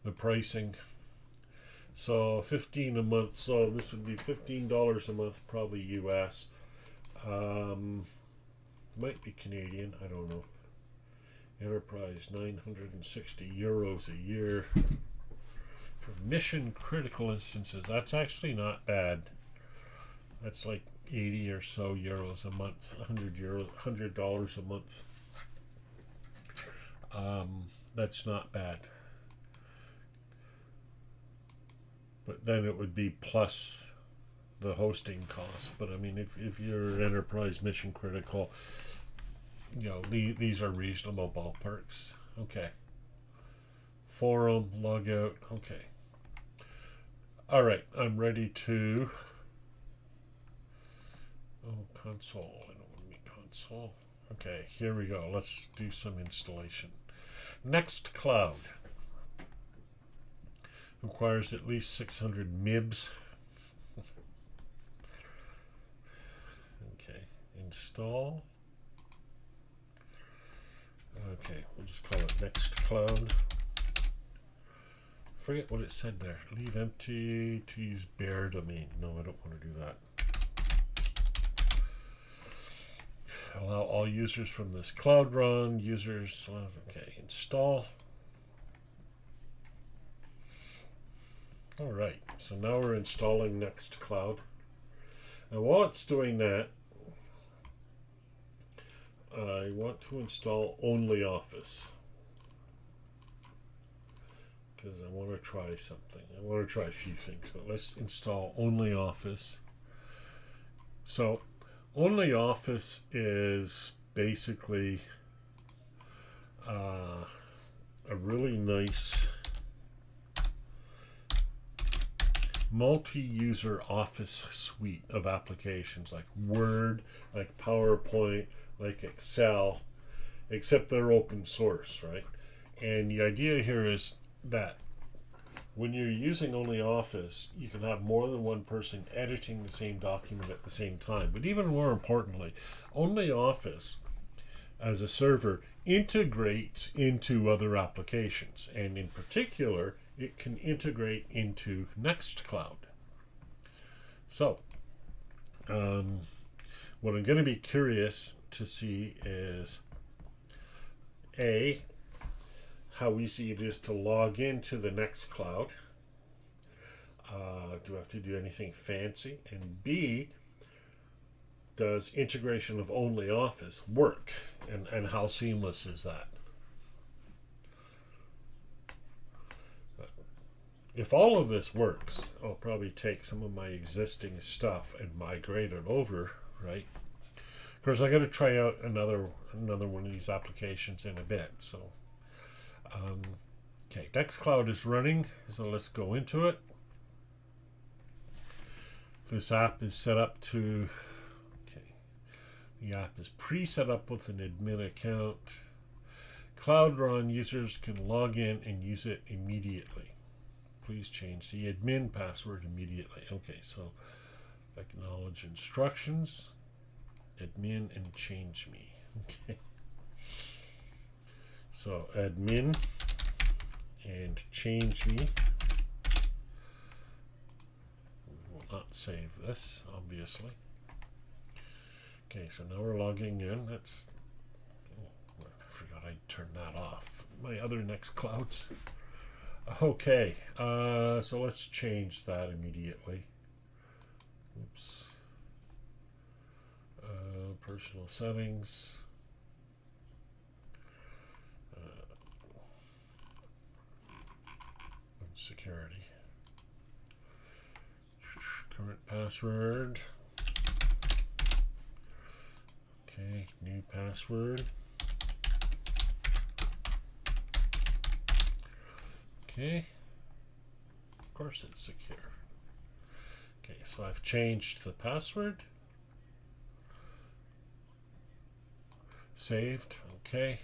the pricing. So 15 a month. So this would be $15 a month, probably US. Might be Canadian. I don't know. Enterprise, 960 euros a year For mission critical instances, that's actually not bad. That's like 80 or so euros a month, $100 a month. That's not bad. But then it would be plus the hosting costs. But I mean, if you're enterprise mission critical, you know, these are reasonable ballparks. Okay. Forum, logout, okay. All right, I'm ready to, console, I don't want to be console. Okay, here we go, let's do some installation. Nextcloud requires at least 600 MIBs. Okay, install. Okay, we'll just call it Nextcloud. Forget what it said there. Leave empty to use bare domain. No, I don't want to do that. Allow all users from this Cloudron. Users, okay, install. All right, so now we're installing Nextcloud. And while it's doing that, I want to install OnlyOffice, because I want to try something. I want to try a few things, but let's install OnlyOffice. So OnlyOffice is basically a really nice multi-user office suite of applications like Word, like PowerPoint, like Excel, except they're open source, right? And the idea here is that when you're using OnlyOffice, you can have more than one person editing the same document at the same time. But even more importantly, OnlyOffice as a server integrates into other applications, and in particular, it can integrate into Nextcloud. So, what I'm going to be curious to see is A, how easy it is to log into the Nextcloud. Do I have to do anything fancy? And B, does integration of OnlyOffice work? And how seamless is that? If all of this works, I'll probably take some of my existing stuff and migrate it over, right? Of course, I got to try out another one of these applications in a bit. So, okay, Nextcloud is running, so let's go into it. This app is set up to, okay, the app is pre-set up with an admin account. Cloudron users can log in and use it immediately. Please change the admin password immediately. Okay, so acknowledge instructions, admin, and change me. Okay. So admin and change me. We will not save this, obviously. Okay, so now we're logging in. That's, oh, I forgot I turned that off. My other Nextclouds. Okay, so let's change that immediately. Oops. Personal settings. Security. Current password. Okay, new password. Okay, of course it's secure. Okay, so I've changed the password. Saved, okay.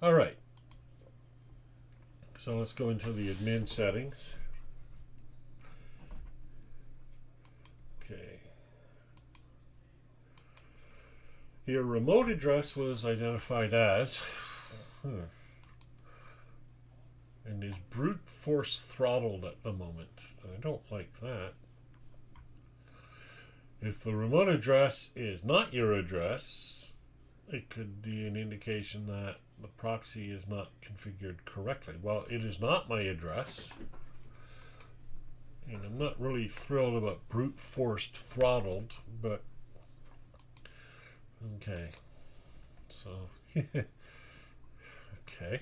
All right, so let's go into the admin settings. Okay. Your remote address was identified as, and is brute force throttled at the moment. I don't like that. If the remote address is not your address, it could be an indication that the proxy is not configured correctly. Well, it is not my address. And I'm not really thrilled about brute forced throttled, but okay. So, okay.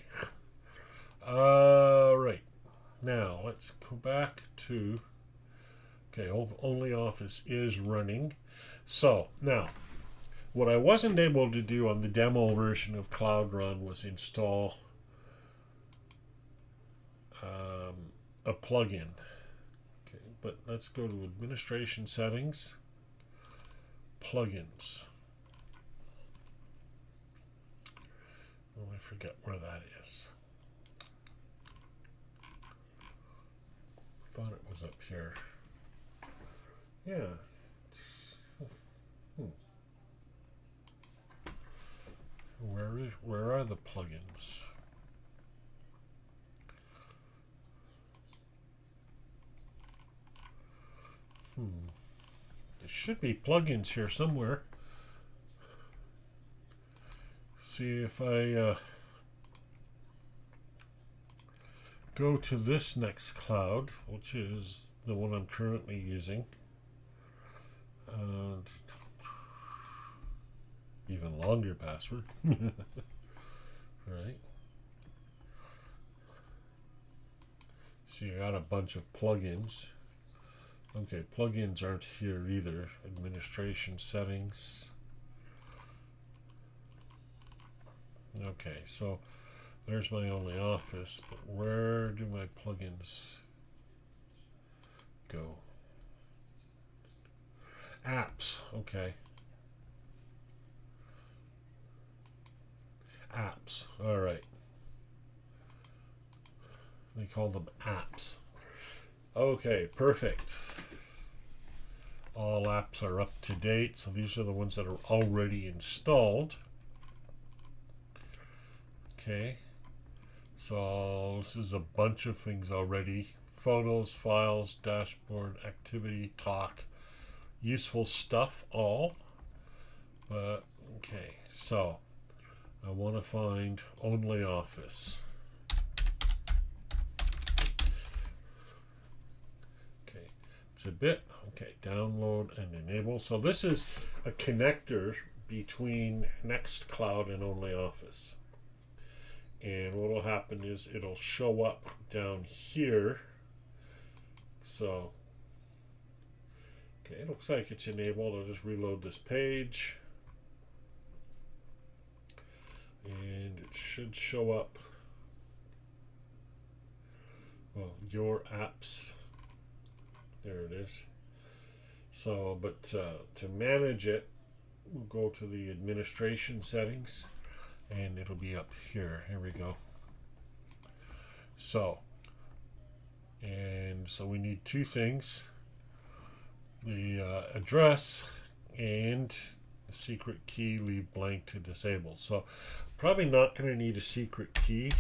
Right. Now, let's go back to, okay, Only Office is running. So, now, what I wasn't able to do on the demo version of Cloudron was install a plugin. Okay, but let's go to Administration Settings, Plugins. Oh, I forget where that is. Thought it was up here. Yeah. Where are the plugins? There should be plugins here somewhere. See if I go to this Nextcloud, which is the one I'm currently using. Even longer password. Right. So you got a bunch of plugins. Okay, plugins aren't here either. Administration settings. Okay, so there's my Only Office, but where do my plugins go? Apps, okay. Apps, all right. They call them apps. Okay, perfect. All apps are up to date, so these are the ones that are already installed. Okay, so this is a bunch of things already. Photos, files, dashboard, activity, talk, useful stuff, all. But, okay, so I want to find Only Office. Okay, it's a bit, okay, download and enable. So this is a connector between Nextcloud and Only Office. And what will happen is it'll show up down here. So, okay, it looks like it's enabled. I'll just reload this page. And it should show up, well, your apps. There it is. So, but to manage it, we'll go to the administration settings. And it'll be up here. Here we go. So, and so we need two things: the address and the secret key. Leave blank to disable. So, probably not going to need a secret key.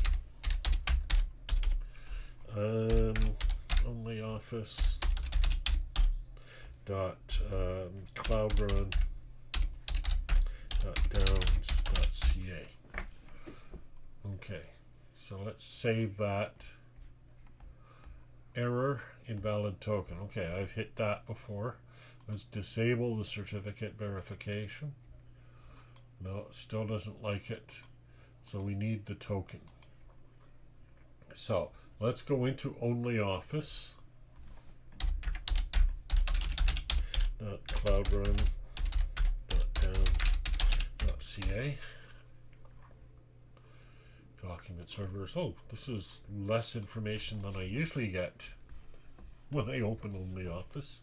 Only Office dot Cloudron dot downs dot ca. Okay, so let's save that. Error, invalid token. Okay, I've hit that before. Let's disable the certificate verification. No, it still doesn't like it. So we need the token. So let's go into Only Office. Cloudrun.down.ca. Document servers. Oh, this is less information than I usually get when I open Only Office.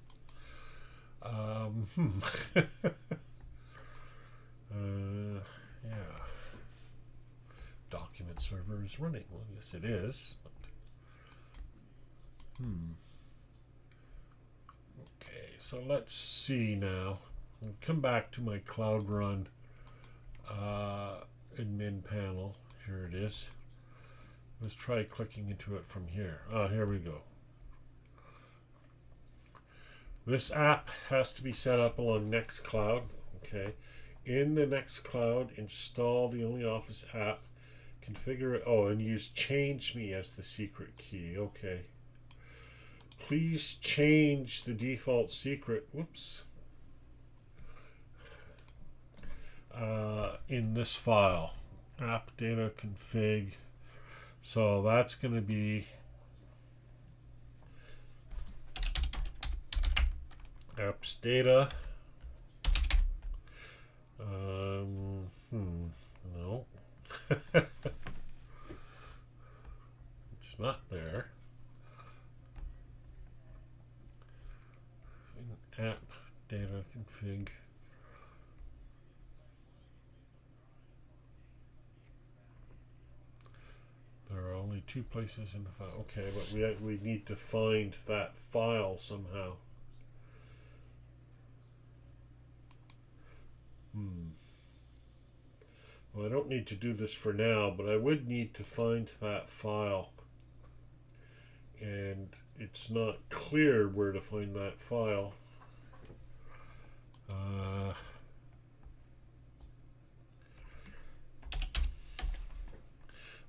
Yeah. Document server is running. Well, yes, it is. But, okay, so let's see now. I'll come back to my Cloudron admin panel. Here it is. Let's try clicking into it from here. Here we go. This app has to be set up along Nextcloud. Okay. In the Nextcloud, install the Only Office app. Configure it. Oh, and use Change Me as the secret key. Okay. please change the default secret, whoops, in this file, app data config. So that's going to be apps data. No. It's not there. App data config. There are only two places in the file. Okay, but we need to find that file somehow. Well, I don't need to do this for now, but I would need to find that file. And it's not clear where to find that file.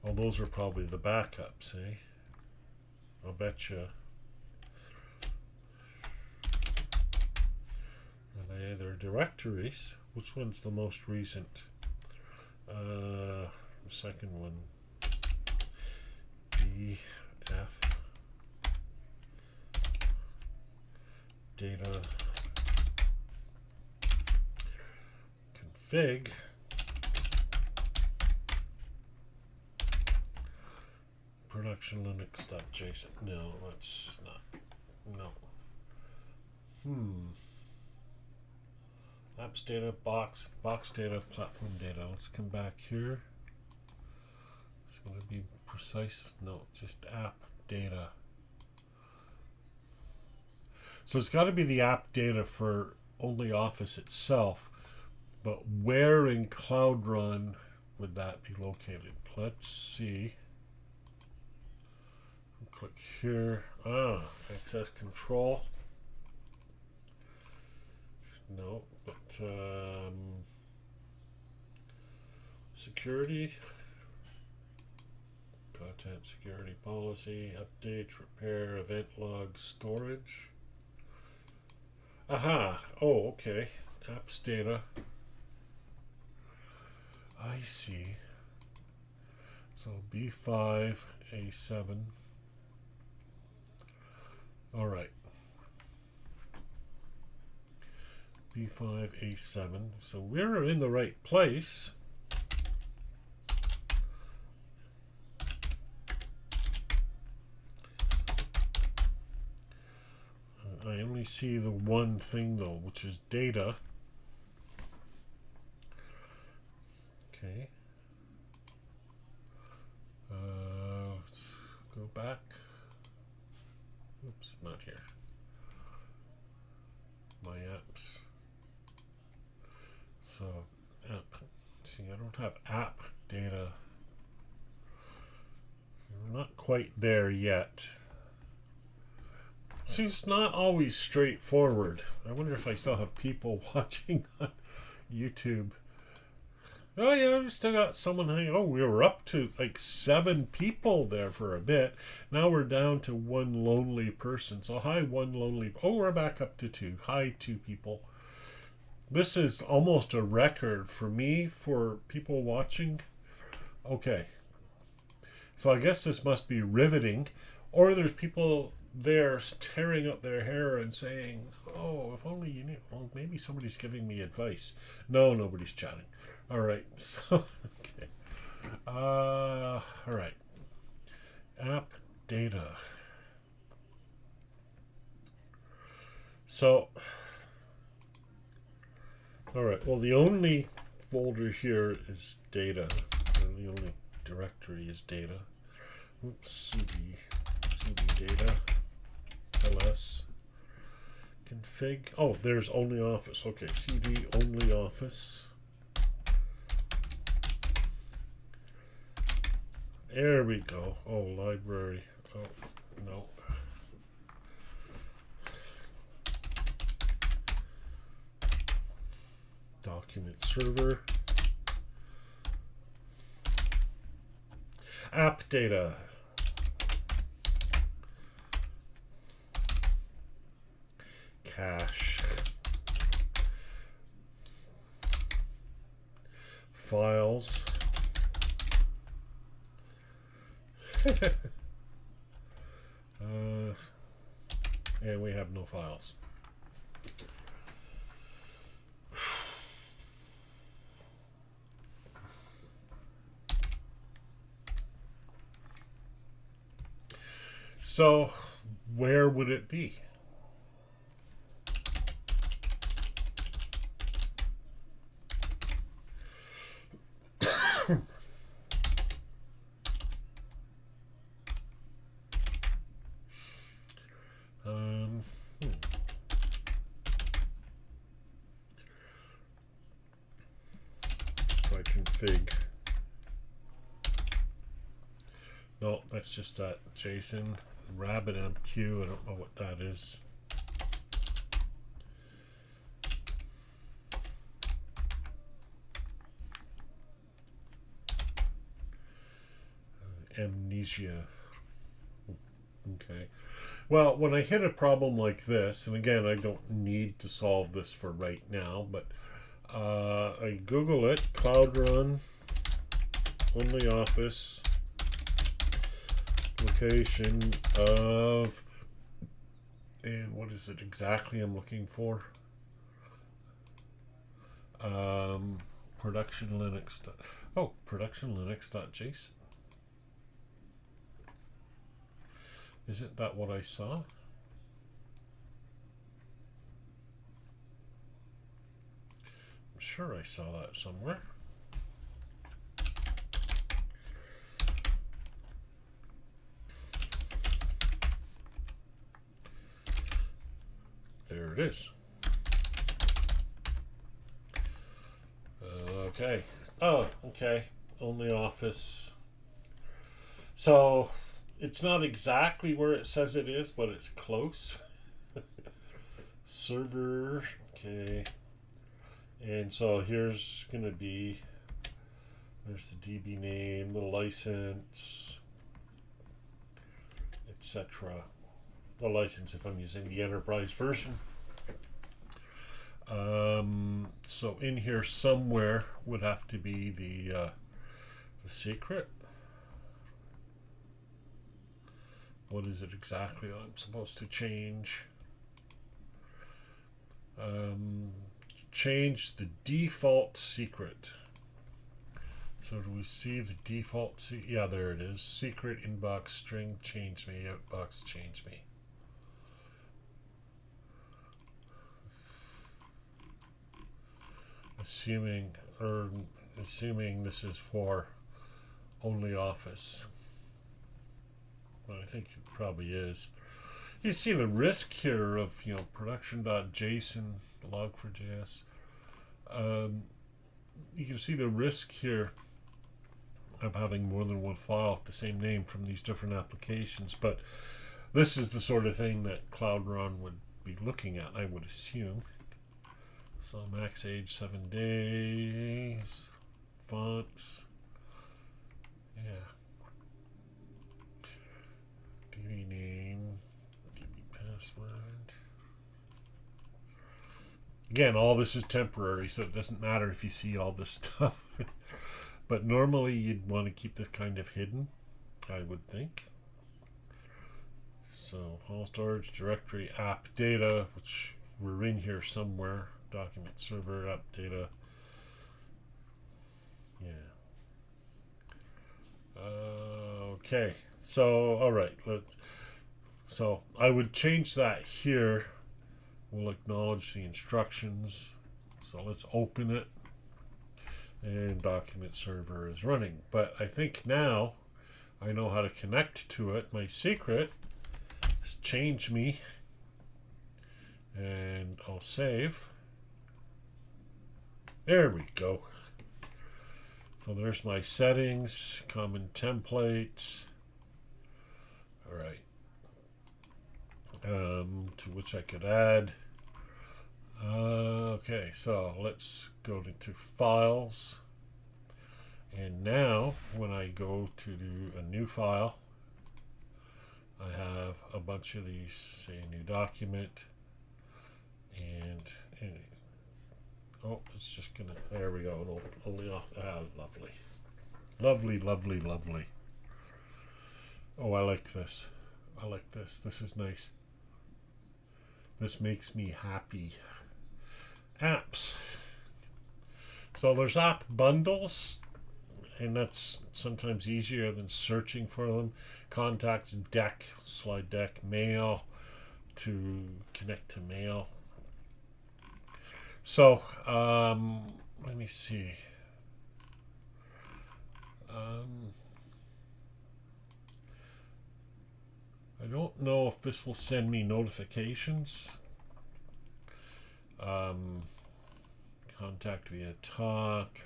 Well, those are probably the backups, eh? I'll betcha. They're directories. Which one's the most recent? The second one. BF data config. Production Linux.json. No, that's not. No. Apps data, box data, platform data. Let's come back here. It's going to be precise. No, just app data. So it's got to be the app data for only Office itself. But where in Cloudron would that be located? Let's see. Click here. Access control. No, but security, content security policy, updates, repair, event logs, storage. Aha! Oh, okay. Apps data. I see. So B5, A7. All right. B5, A7. So we're in the right place. I only see the one thing though, which is data. Okay. Let's go back. Oops, not here. My apps. So, app. See, I don't have app data. We're not quite there yet. See, it's not always straightforward. I wonder if I still have people watching on YouTube. Oh yeah, we still got someone hanging. Oh, we were up to like 7 people there for a bit. Now we're down to 1 lonely person. So hi, 1 lonely. Oh, we're back up to 2. Hi, 2 people. This is almost a record for me for people watching. Okay. So I guess this must be riveting. Or there's people there tearing up their hair and saying, oh, if only you knew. Well, maybe somebody's giving me advice. No, nobody's chatting. All right. So, okay. All right. App data. So, all right. Well, the only folder here is data. And the only directory is data. Oops, cd data, ls, config. Oh, there's only Office. Okay, cd only Office. There we go. Oh, library. Oh, no. Document server. App data. cache, files, and we have no files. So where would it be? Try config. No, that's just that JSON RabbitMQ. I don't know what that is. Amnesia. Okay. Well, when I hit a problem like this, and again, I don't need to solve this for right now, but I Google it, Cloudron, OnlyOffice, location of, and what is it exactly I'm looking for? Production Linux. Oh, production Linux.json. Isn't that what I saw? I'm sure I saw that somewhere. There it is. Okay. Oh, okay. OnlyOffice. So it's not exactly where it says it is, but it's close. Server. Okay. And so here's going to be, there's the DB name, the license, etc. The license if I'm using the enterprise version. So in here somewhere would have to be the secret. What is it exactly I'm supposed to change? Change the default secret. So do we see the default? Yeah, there it is. Secret inbox string change me, outbox change me. Assuming this is for OnlyOffice. Well, I think it probably is. You see the risk here of, production.json, log4j.s. You can see the risk here of having more than one file with the same name from these different applications. But this is the sort of thing that Cloudron would be looking at, I would assume. So max age 7 days, fonts, yeah. DB name, DB password. Again, all this is temporary, so it doesn't matter if you see all this stuff. But normally you'd want to keep this kind of hidden, I would think. So file storage, directory, app data, which we're in here somewhere. Document server, app data. Yeah. Okay. So, all right. So I would change that here. We'll acknowledge the instructions. So let's open it. And document server is running. But I think now I know how to connect to it. My secret is change me. And I'll save. There we go. So there's my settings, common templates. All right. To which I could add. Okay, so let's go to files. And now when I go to do a new file, I have a bunch of these, say a new document. And oh, it's just gonna, there we go, it'll only off, lovely. Lovely, lovely, lovely. Oh, I like this. I like this. This is nice. This makes me happy. Apps. So there's app bundles, and that's sometimes easier than searching for them. Contacts, deck, slide deck, mail, to connect to mail. So let me see. I don't know if this will send me notifications. Contact via talk,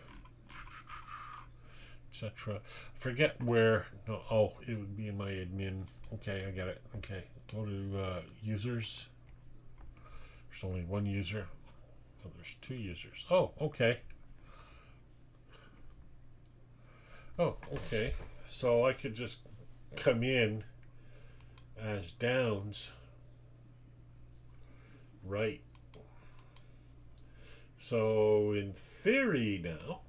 etc. Forget where. No, oh, it would be in my admin. Okay, I get it. Okay, go to users. There's only one user. Oh, there's two users. Oh, okay. Oh, okay. So I could just come in as Downs, right? So in theory now,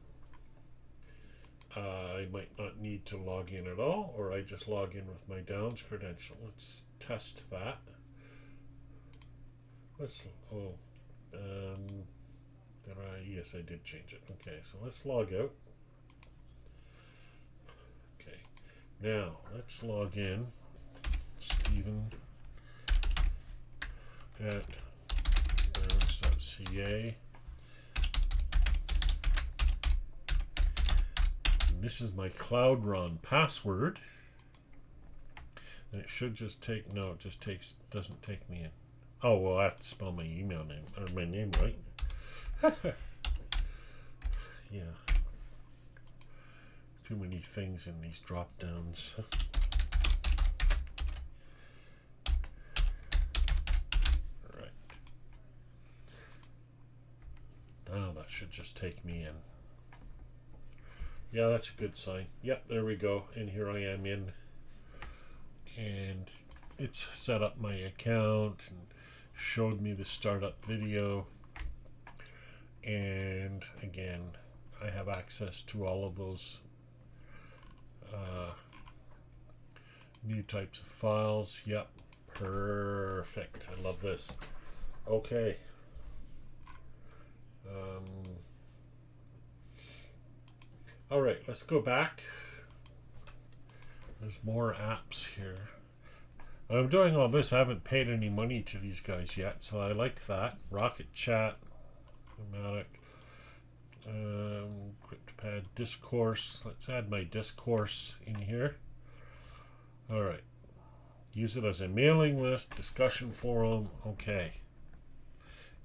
I might not need to log in at all, or I just log in with my Downs credential. Let's test that. Let's, oh, did I? Yes, I did change it. Okay, so let's log out. Okay, now let's log in. Stephen at Downs.ca. This is my Cloudron password, and it should just take, no, it just takes, doesn't take me in. Oh, well, I have to spell my email name, or my name right. Yeah. Too many things in these drop downs. Alright. Now that should just take me in. Yeah, that's a good sign. Yep, there we go. And here I am in. And it's set up my account and showed me the startup video. And again, I have access to all of those new types of files. Yep, perfect. I love this. Okay. All right, let's go back. There's more apps here. I'm doing all this. I haven't paid any money to these guys yet, so I like that. Rocket Chat, Pneumatic, CryptoPad, Discourse. Let's add my Discourse in here. All right. Use it as a mailing list, discussion forum. Okay.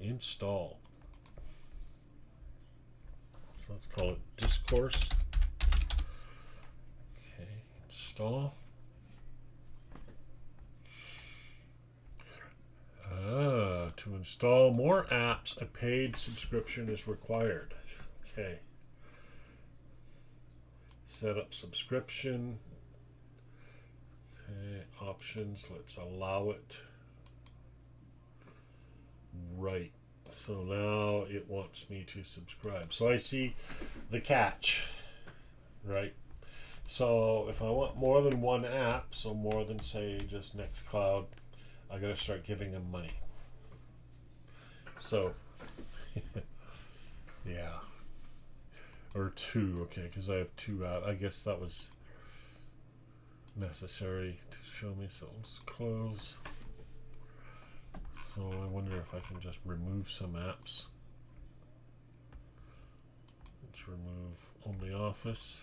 Install. So let's call it Discourse. Okay, install. To install more apps, a paid subscription is required. Okay. Set up subscription. Okay, options, let's allow it. Right. So now it wants me to subscribe. So I see the catch, right? So if I want more than one app, so more than say just Nextcloud, I gotta start giving them money. So, yeah, or two, okay, because I have two apps. I guess that was necessary to show me. So let's close. So I wonder if I can just remove some apps. Let's remove OnlyOffice.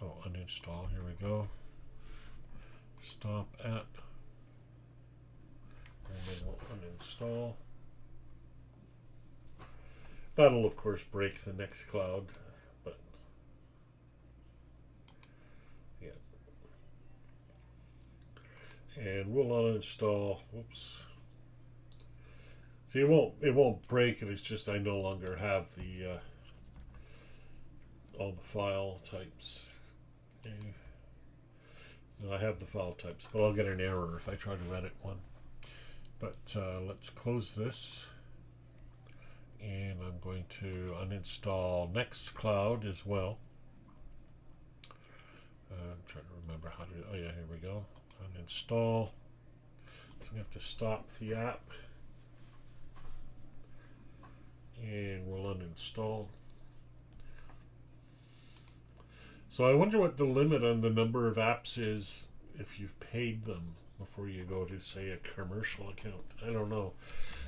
Oh, uninstall. Here we go. Stop app. And then we'll uninstall. That'll of course break the Nextcloud, but yeah. And we'll uninstall. Whoops. See, it won't break it. It's just I no longer have the all the file types. I have the file types, but I'll get an error if I try to edit one. But let's close this, and I'm going to uninstall Nextcloud as well. I'm trying to remember how to, oh yeah, here we go. Uninstall. So we have to stop the app, and we'll uninstall. So I wonder what the limit on the number of apps is if you've paid them before you go to, say, a commercial account. I don't know.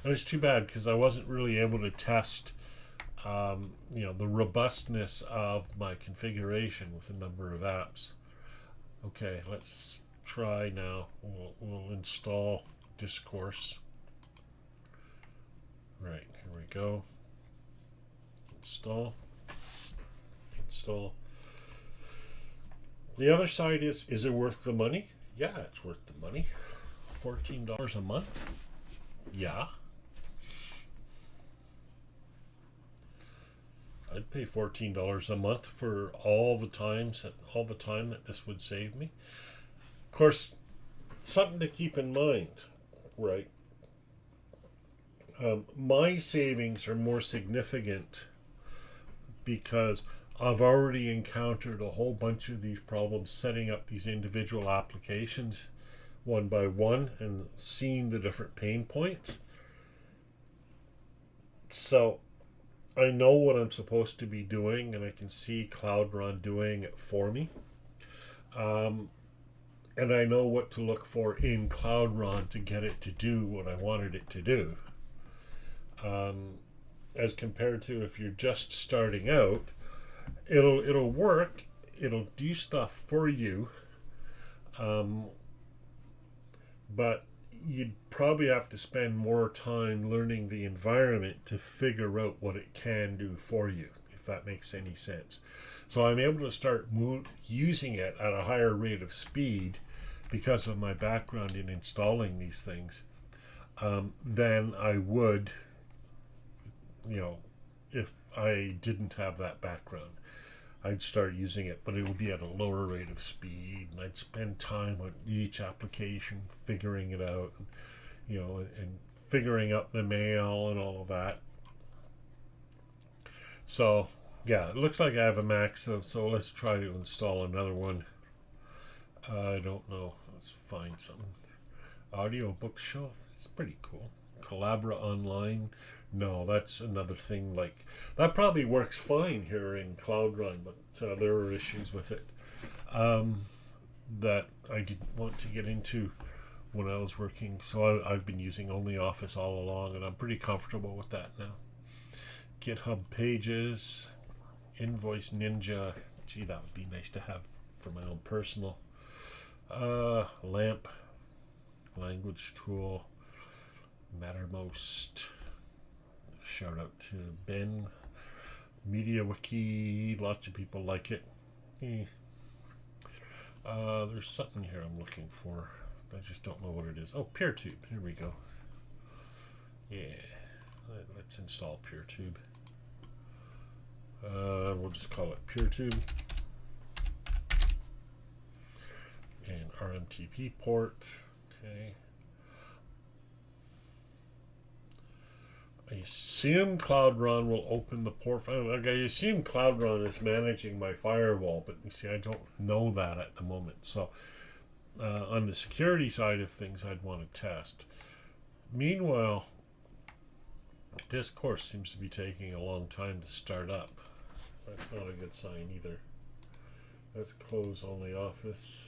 And it's too bad because I wasn't really able to test the robustness of my configuration with a number of apps. Okay, let's try now. We'll install Discourse. Right, here we go. Install. The other side is it worth the money? Yeah, it's worth the money. $14 a month? Yeah. I'd pay $14 a month for all the time that this would save me. Of course, something to keep in mind, right? My savings are more significant because I've already encountered a whole bunch of these problems setting up these individual applications one by one and seeing the different pain points. So I know what I'm supposed to be doing, and I can see Cloudron doing it for me. And I know what to look for in Cloudron to get it to do what I wanted it to do. As compared to if you're just starting out, it'll work, it'll do stuff for you, but you'd probably have to spend more time learning the environment to figure out what it can do for you, if that makes any sense. So I'm able to start using it at a higher rate of speed because of my background in installing these things than I would, if I didn't have that background. I'd start using it, but it would be at a lower rate of speed, and I'd spend time on each application figuring it out, and figuring out the mail and all of that. So yeah, it looks like I have a max, so let's try to install another one. I don't know. Let's find something. Audio bookshelf. It's pretty cool. Collabra Online. No, that's another thing. Like that probably works fine here in Cloudron, but there are issues with it that I didn't want to get into when I was working. So I've been using OnlyOffice all along, and I'm pretty comfortable with that now. GitHub Pages, Invoice Ninja. Gee, that would be nice to have for my own personal. LAMP, Language Tool, Mattermost. Shout out to Ben. MediaWiki, lots of people like it. There's something here I'm looking for. I just don't know what it is. Oh, PeerTube. Here we go. Yeah, let's install PeerTube. We'll just call it PeerTube. And RMTP port. Okay. I assume Cloudron will open the port. Like I assume Cloudron is managing my firewall, but you see, I don't know that at the moment. So on the security side of things, I'd want to test. Meanwhile, Discourse seems to be taking a long time to start up. That's not a good sign either. Let's close OnlyOffice.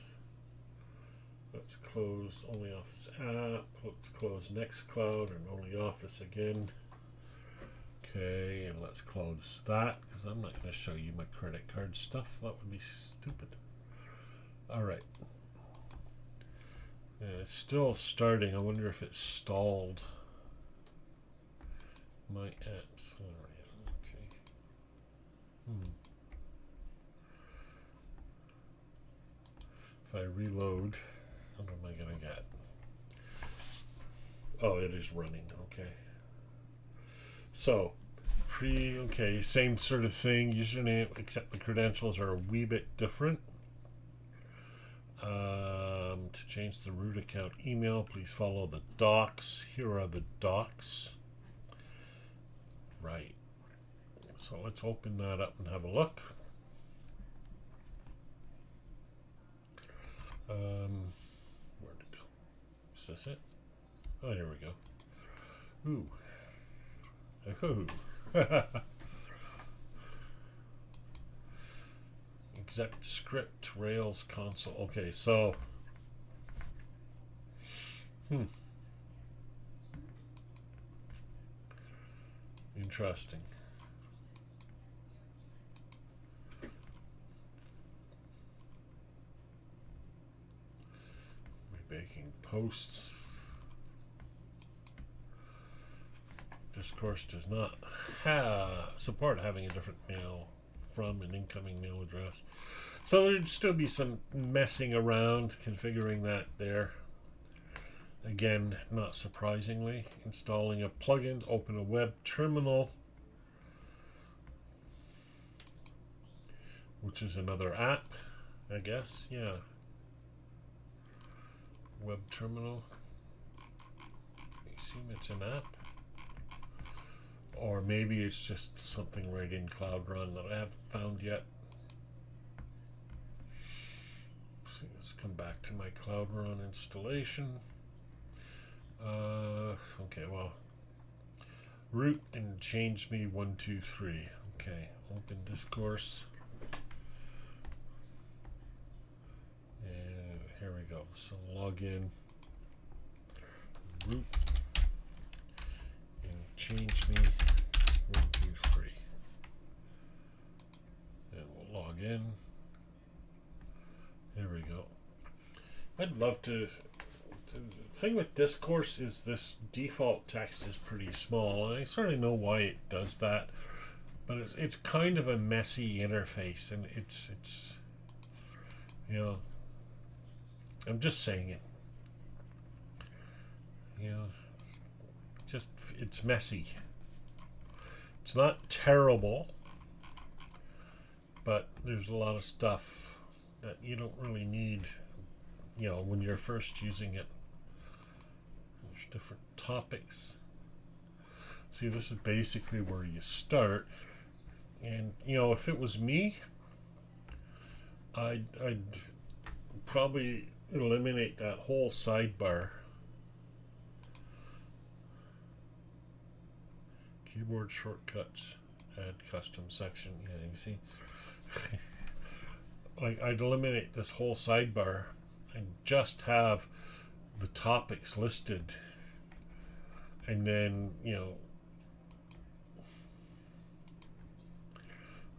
Let's close OnlyOffice app. Let's close Nextcloud and OnlyOffice again. Okay, and let's close that because I'm not going to show you my credit card stuff. That would be stupid. All right. Yeah, it's still starting. I wonder if it's stalled. My apps. All right. Okay. If I reload, what am I going to get? Oh, it is running. Okay. So, okay, same sort of thing, username, except the credentials are a wee bit different. To change the root account email. Please follow the docs. Here are the docs. Right. So let's open that up and have a look. Where'd it go? Is this it? Oh, here we go. Ooh. Ooh. Exec script Rails console. Okay, so interesting. Making posts. Discourse does not support having a different mail from an incoming mail address. So there'd still be some messing around configuring that there. Again, not surprisingly, installing a plugin to open a web terminal, which is another app, I guess. Yeah. Web terminal. You assume it's an app. Or maybe it's just something right in Cloudron that I haven't found yet. So let's come back to my Cloudron installation. Okay, well, root and change me 123. Okay, open discourse. And here we go. So log in, root, and change me 123. And we'll log in. There we go. I'd love to. The thing with Discourse is this default text is pretty small, and I sort of know why it does that, but it's kind of a messy interface, and it's you know, I'm just saying it, you know, it's messy. It's not terrible, but there's a lot of stuff that you don't really need, you know, when you're first using it. There's different topics. See, this is basically where you start. And, you know, if it was me, I'd probably eliminate that whole sidebar. Keyboard shortcuts, add custom section. Yeah, you see. Like, I'd eliminate this whole sidebar and just have the topics listed, and then, you know,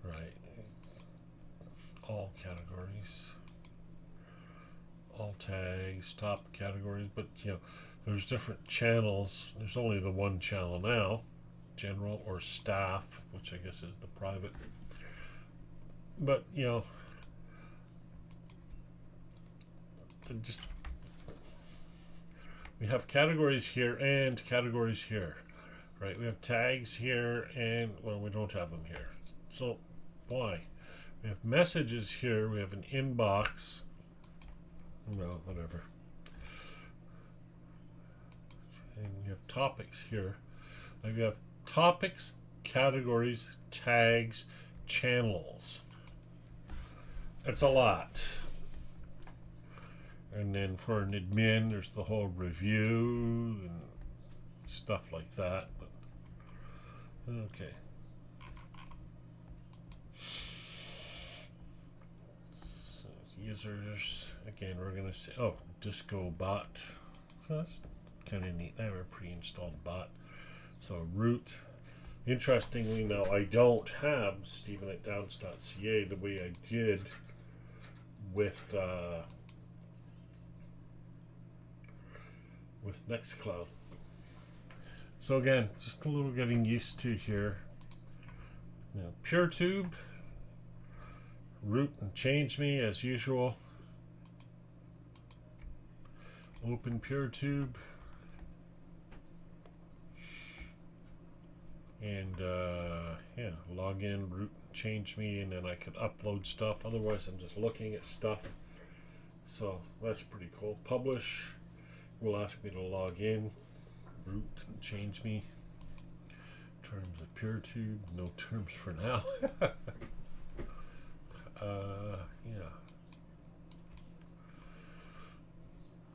right, all categories, all tags, top categories, but, you know, there's different channels. There's only the one channel now, general or staff, which I guess is the private. But, you know, just, we have categories here and categories here, right? We have tags here, and, well, we don't have them here. So why? We have messages here. We have an inbox. No, whatever. And we have topics here. Like, we have topics, categories, tags, channels. That's a lot. And then for an admin, there's the whole review and stuff like that. But okay. So users, again, we're going to say, oh, Disco bot. So that's kind of neat. I have a pre-installed bot. So root. Interestingly, now I don't have Steven@downs.ca the way I did with Nextcloud. So again, just a little getting used to here. Now, PureTube, root and change me as usual. Open PureTube. And yeah, log in, root, change me, and then I could upload stuff. Otherwise, I'm just looking at stuff So that's pretty cool. Publish will ask me to log in. Root and change me. Terms of PureTube, no terms for now. Yeah.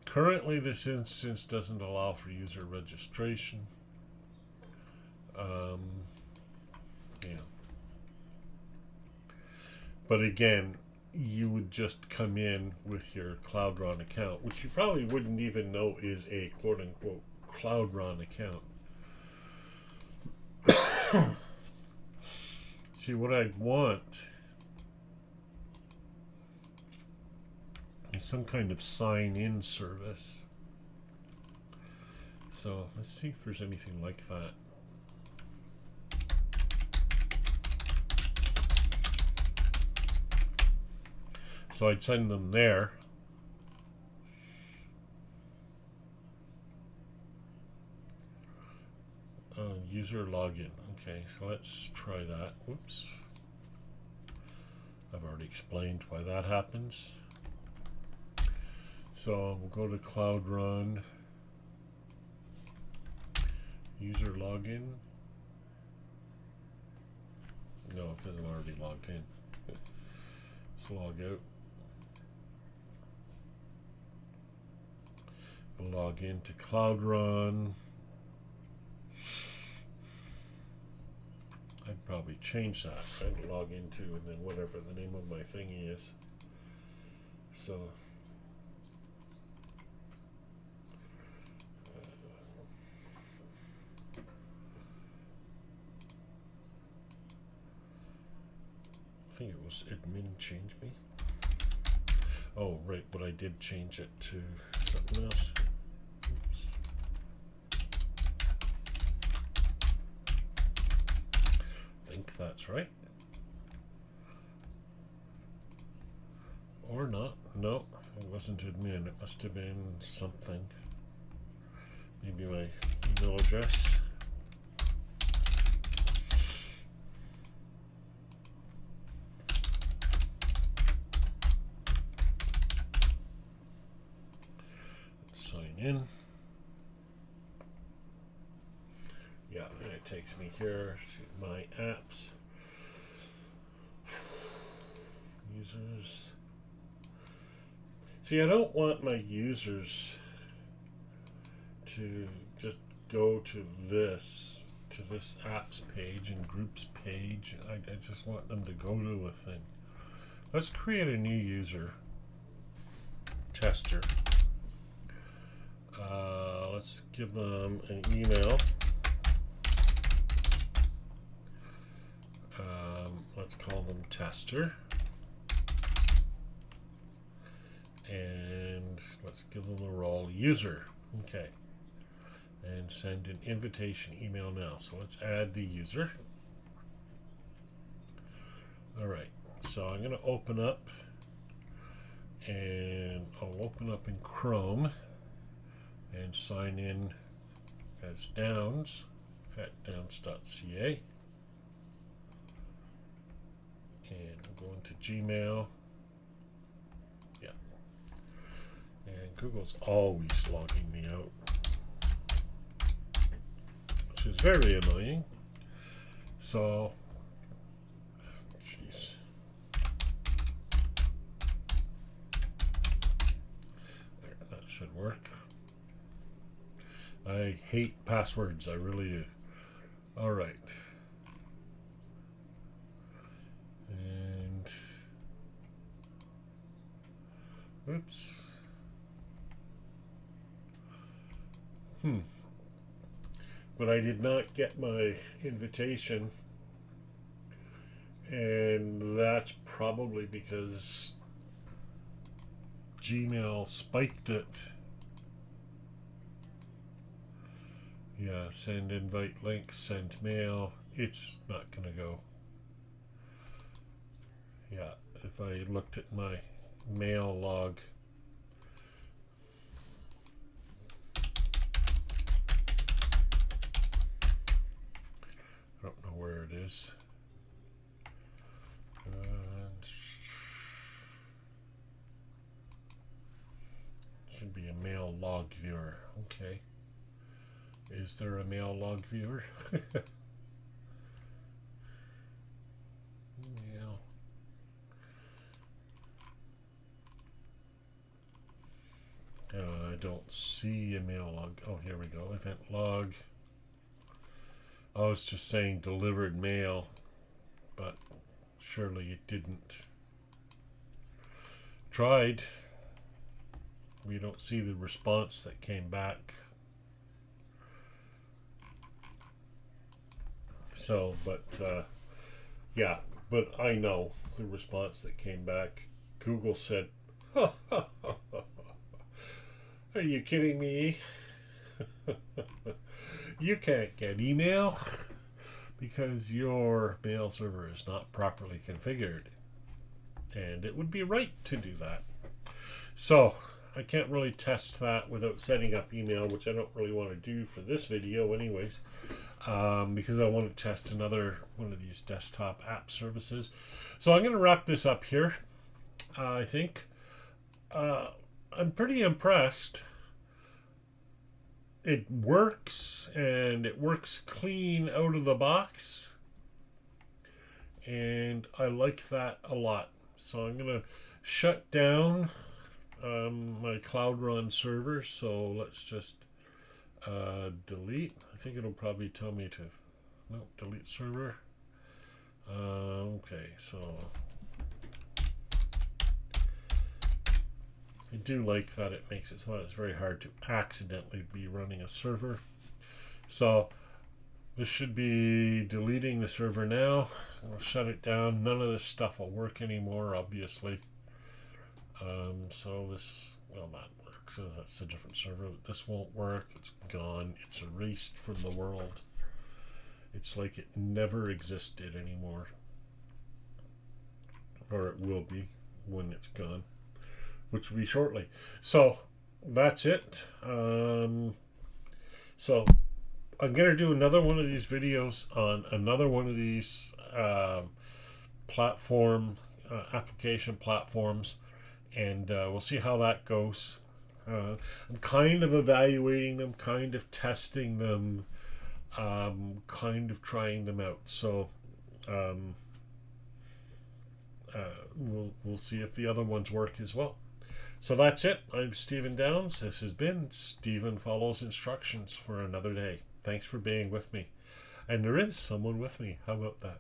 Currently, this instance doesn't allow for user registration. Yeah. But again, you would just come in with your Cloudron account, which you probably wouldn't even know is a quote-unquote Cloudron account. See, what I'd want is some kind of sign-in service. So let's see if there's anything like that. So I'd send them there. User login. Okay, so let's try that. Whoops. I've already explained why that happens. So we'll go to Cloudron. User login. No, it doesn't already logged in. Let's log out. We'll log into Cloudron. I'd probably change that, right? Log into and then whatever the name of my thingy is. So I think it was admin change me. Oh, right, but I did change it to something else. Oops. I think that's right. Or not. No, it wasn't admin. It must have been something. Maybe my email address. In. Yeah, and it takes me here to my apps. Users. See, I don't want my users to just go to this apps page and groups page. I just want them to go to a thing. Let's create a new user. Tester. Let's give them an email. Let's call them tester. And let's give them a role user. Okay. And send an invitation email now. So let's add the user. All right. So I'm going to open up, and I'll open up in Chrome and sign in as Downs at downs.ca. And I'm going to Gmail. Yeah. And Google's always logging me out, which is very annoying. So, jeez. There, that should work. I hate passwords, I really do. All right. And, oops. But I did not get my invitation, and that's probably because Gmail spiked it. Yeah, send invite link, send mail. It's not going to go. Yeah, if I looked at my mail log, I don't know where it is. Should be a mail log viewer. Okay. Is there a mail log viewer? Mail. I don't see a mail log. Oh, here we go. Event log. Oh, it's just saying delivered mail, but surely it didn't. Tried. We don't see the response that came back. So, but yeah, but I know the response that came back. Google said, "Are you kidding me? You can't get email because your mail server is not properly configured." And it would be right to do that. So I can't really test that without setting up email, which I don't really want to do for this video anyways, because I want to test another one of these desktop app services. So I'm going to wrap this up here. I think I'm pretty impressed. It works, and it works clean out of the box, and I like that a lot. So I'm going to shut down my Cloudron server. So let's just delete. I think it'll probably tell me to delete server. Okay, so I do like that it makes it so that it's very hard to accidentally be running a server. So this should be deleting the server now. I'll shut it down. None of this stuff will work anymore, obviously. So this, well, that works. So that's a different server. This won't work. It's gone. It's erased from the world. It's like it never existed anymore. Or it will be when it's gone, which will be shortly. So that's it. So I'm going to do another one of these videos on another one of these application platforms, and we'll see how that goes. I'm kind of evaluating them, kind of testing them, kind of trying them out. So we'll see if the other ones work as well. So that's it. I'm Stephen Downs. This has been Stephen Follows Instructions for another day. Thanks for being with me. And there is someone with me. How about that?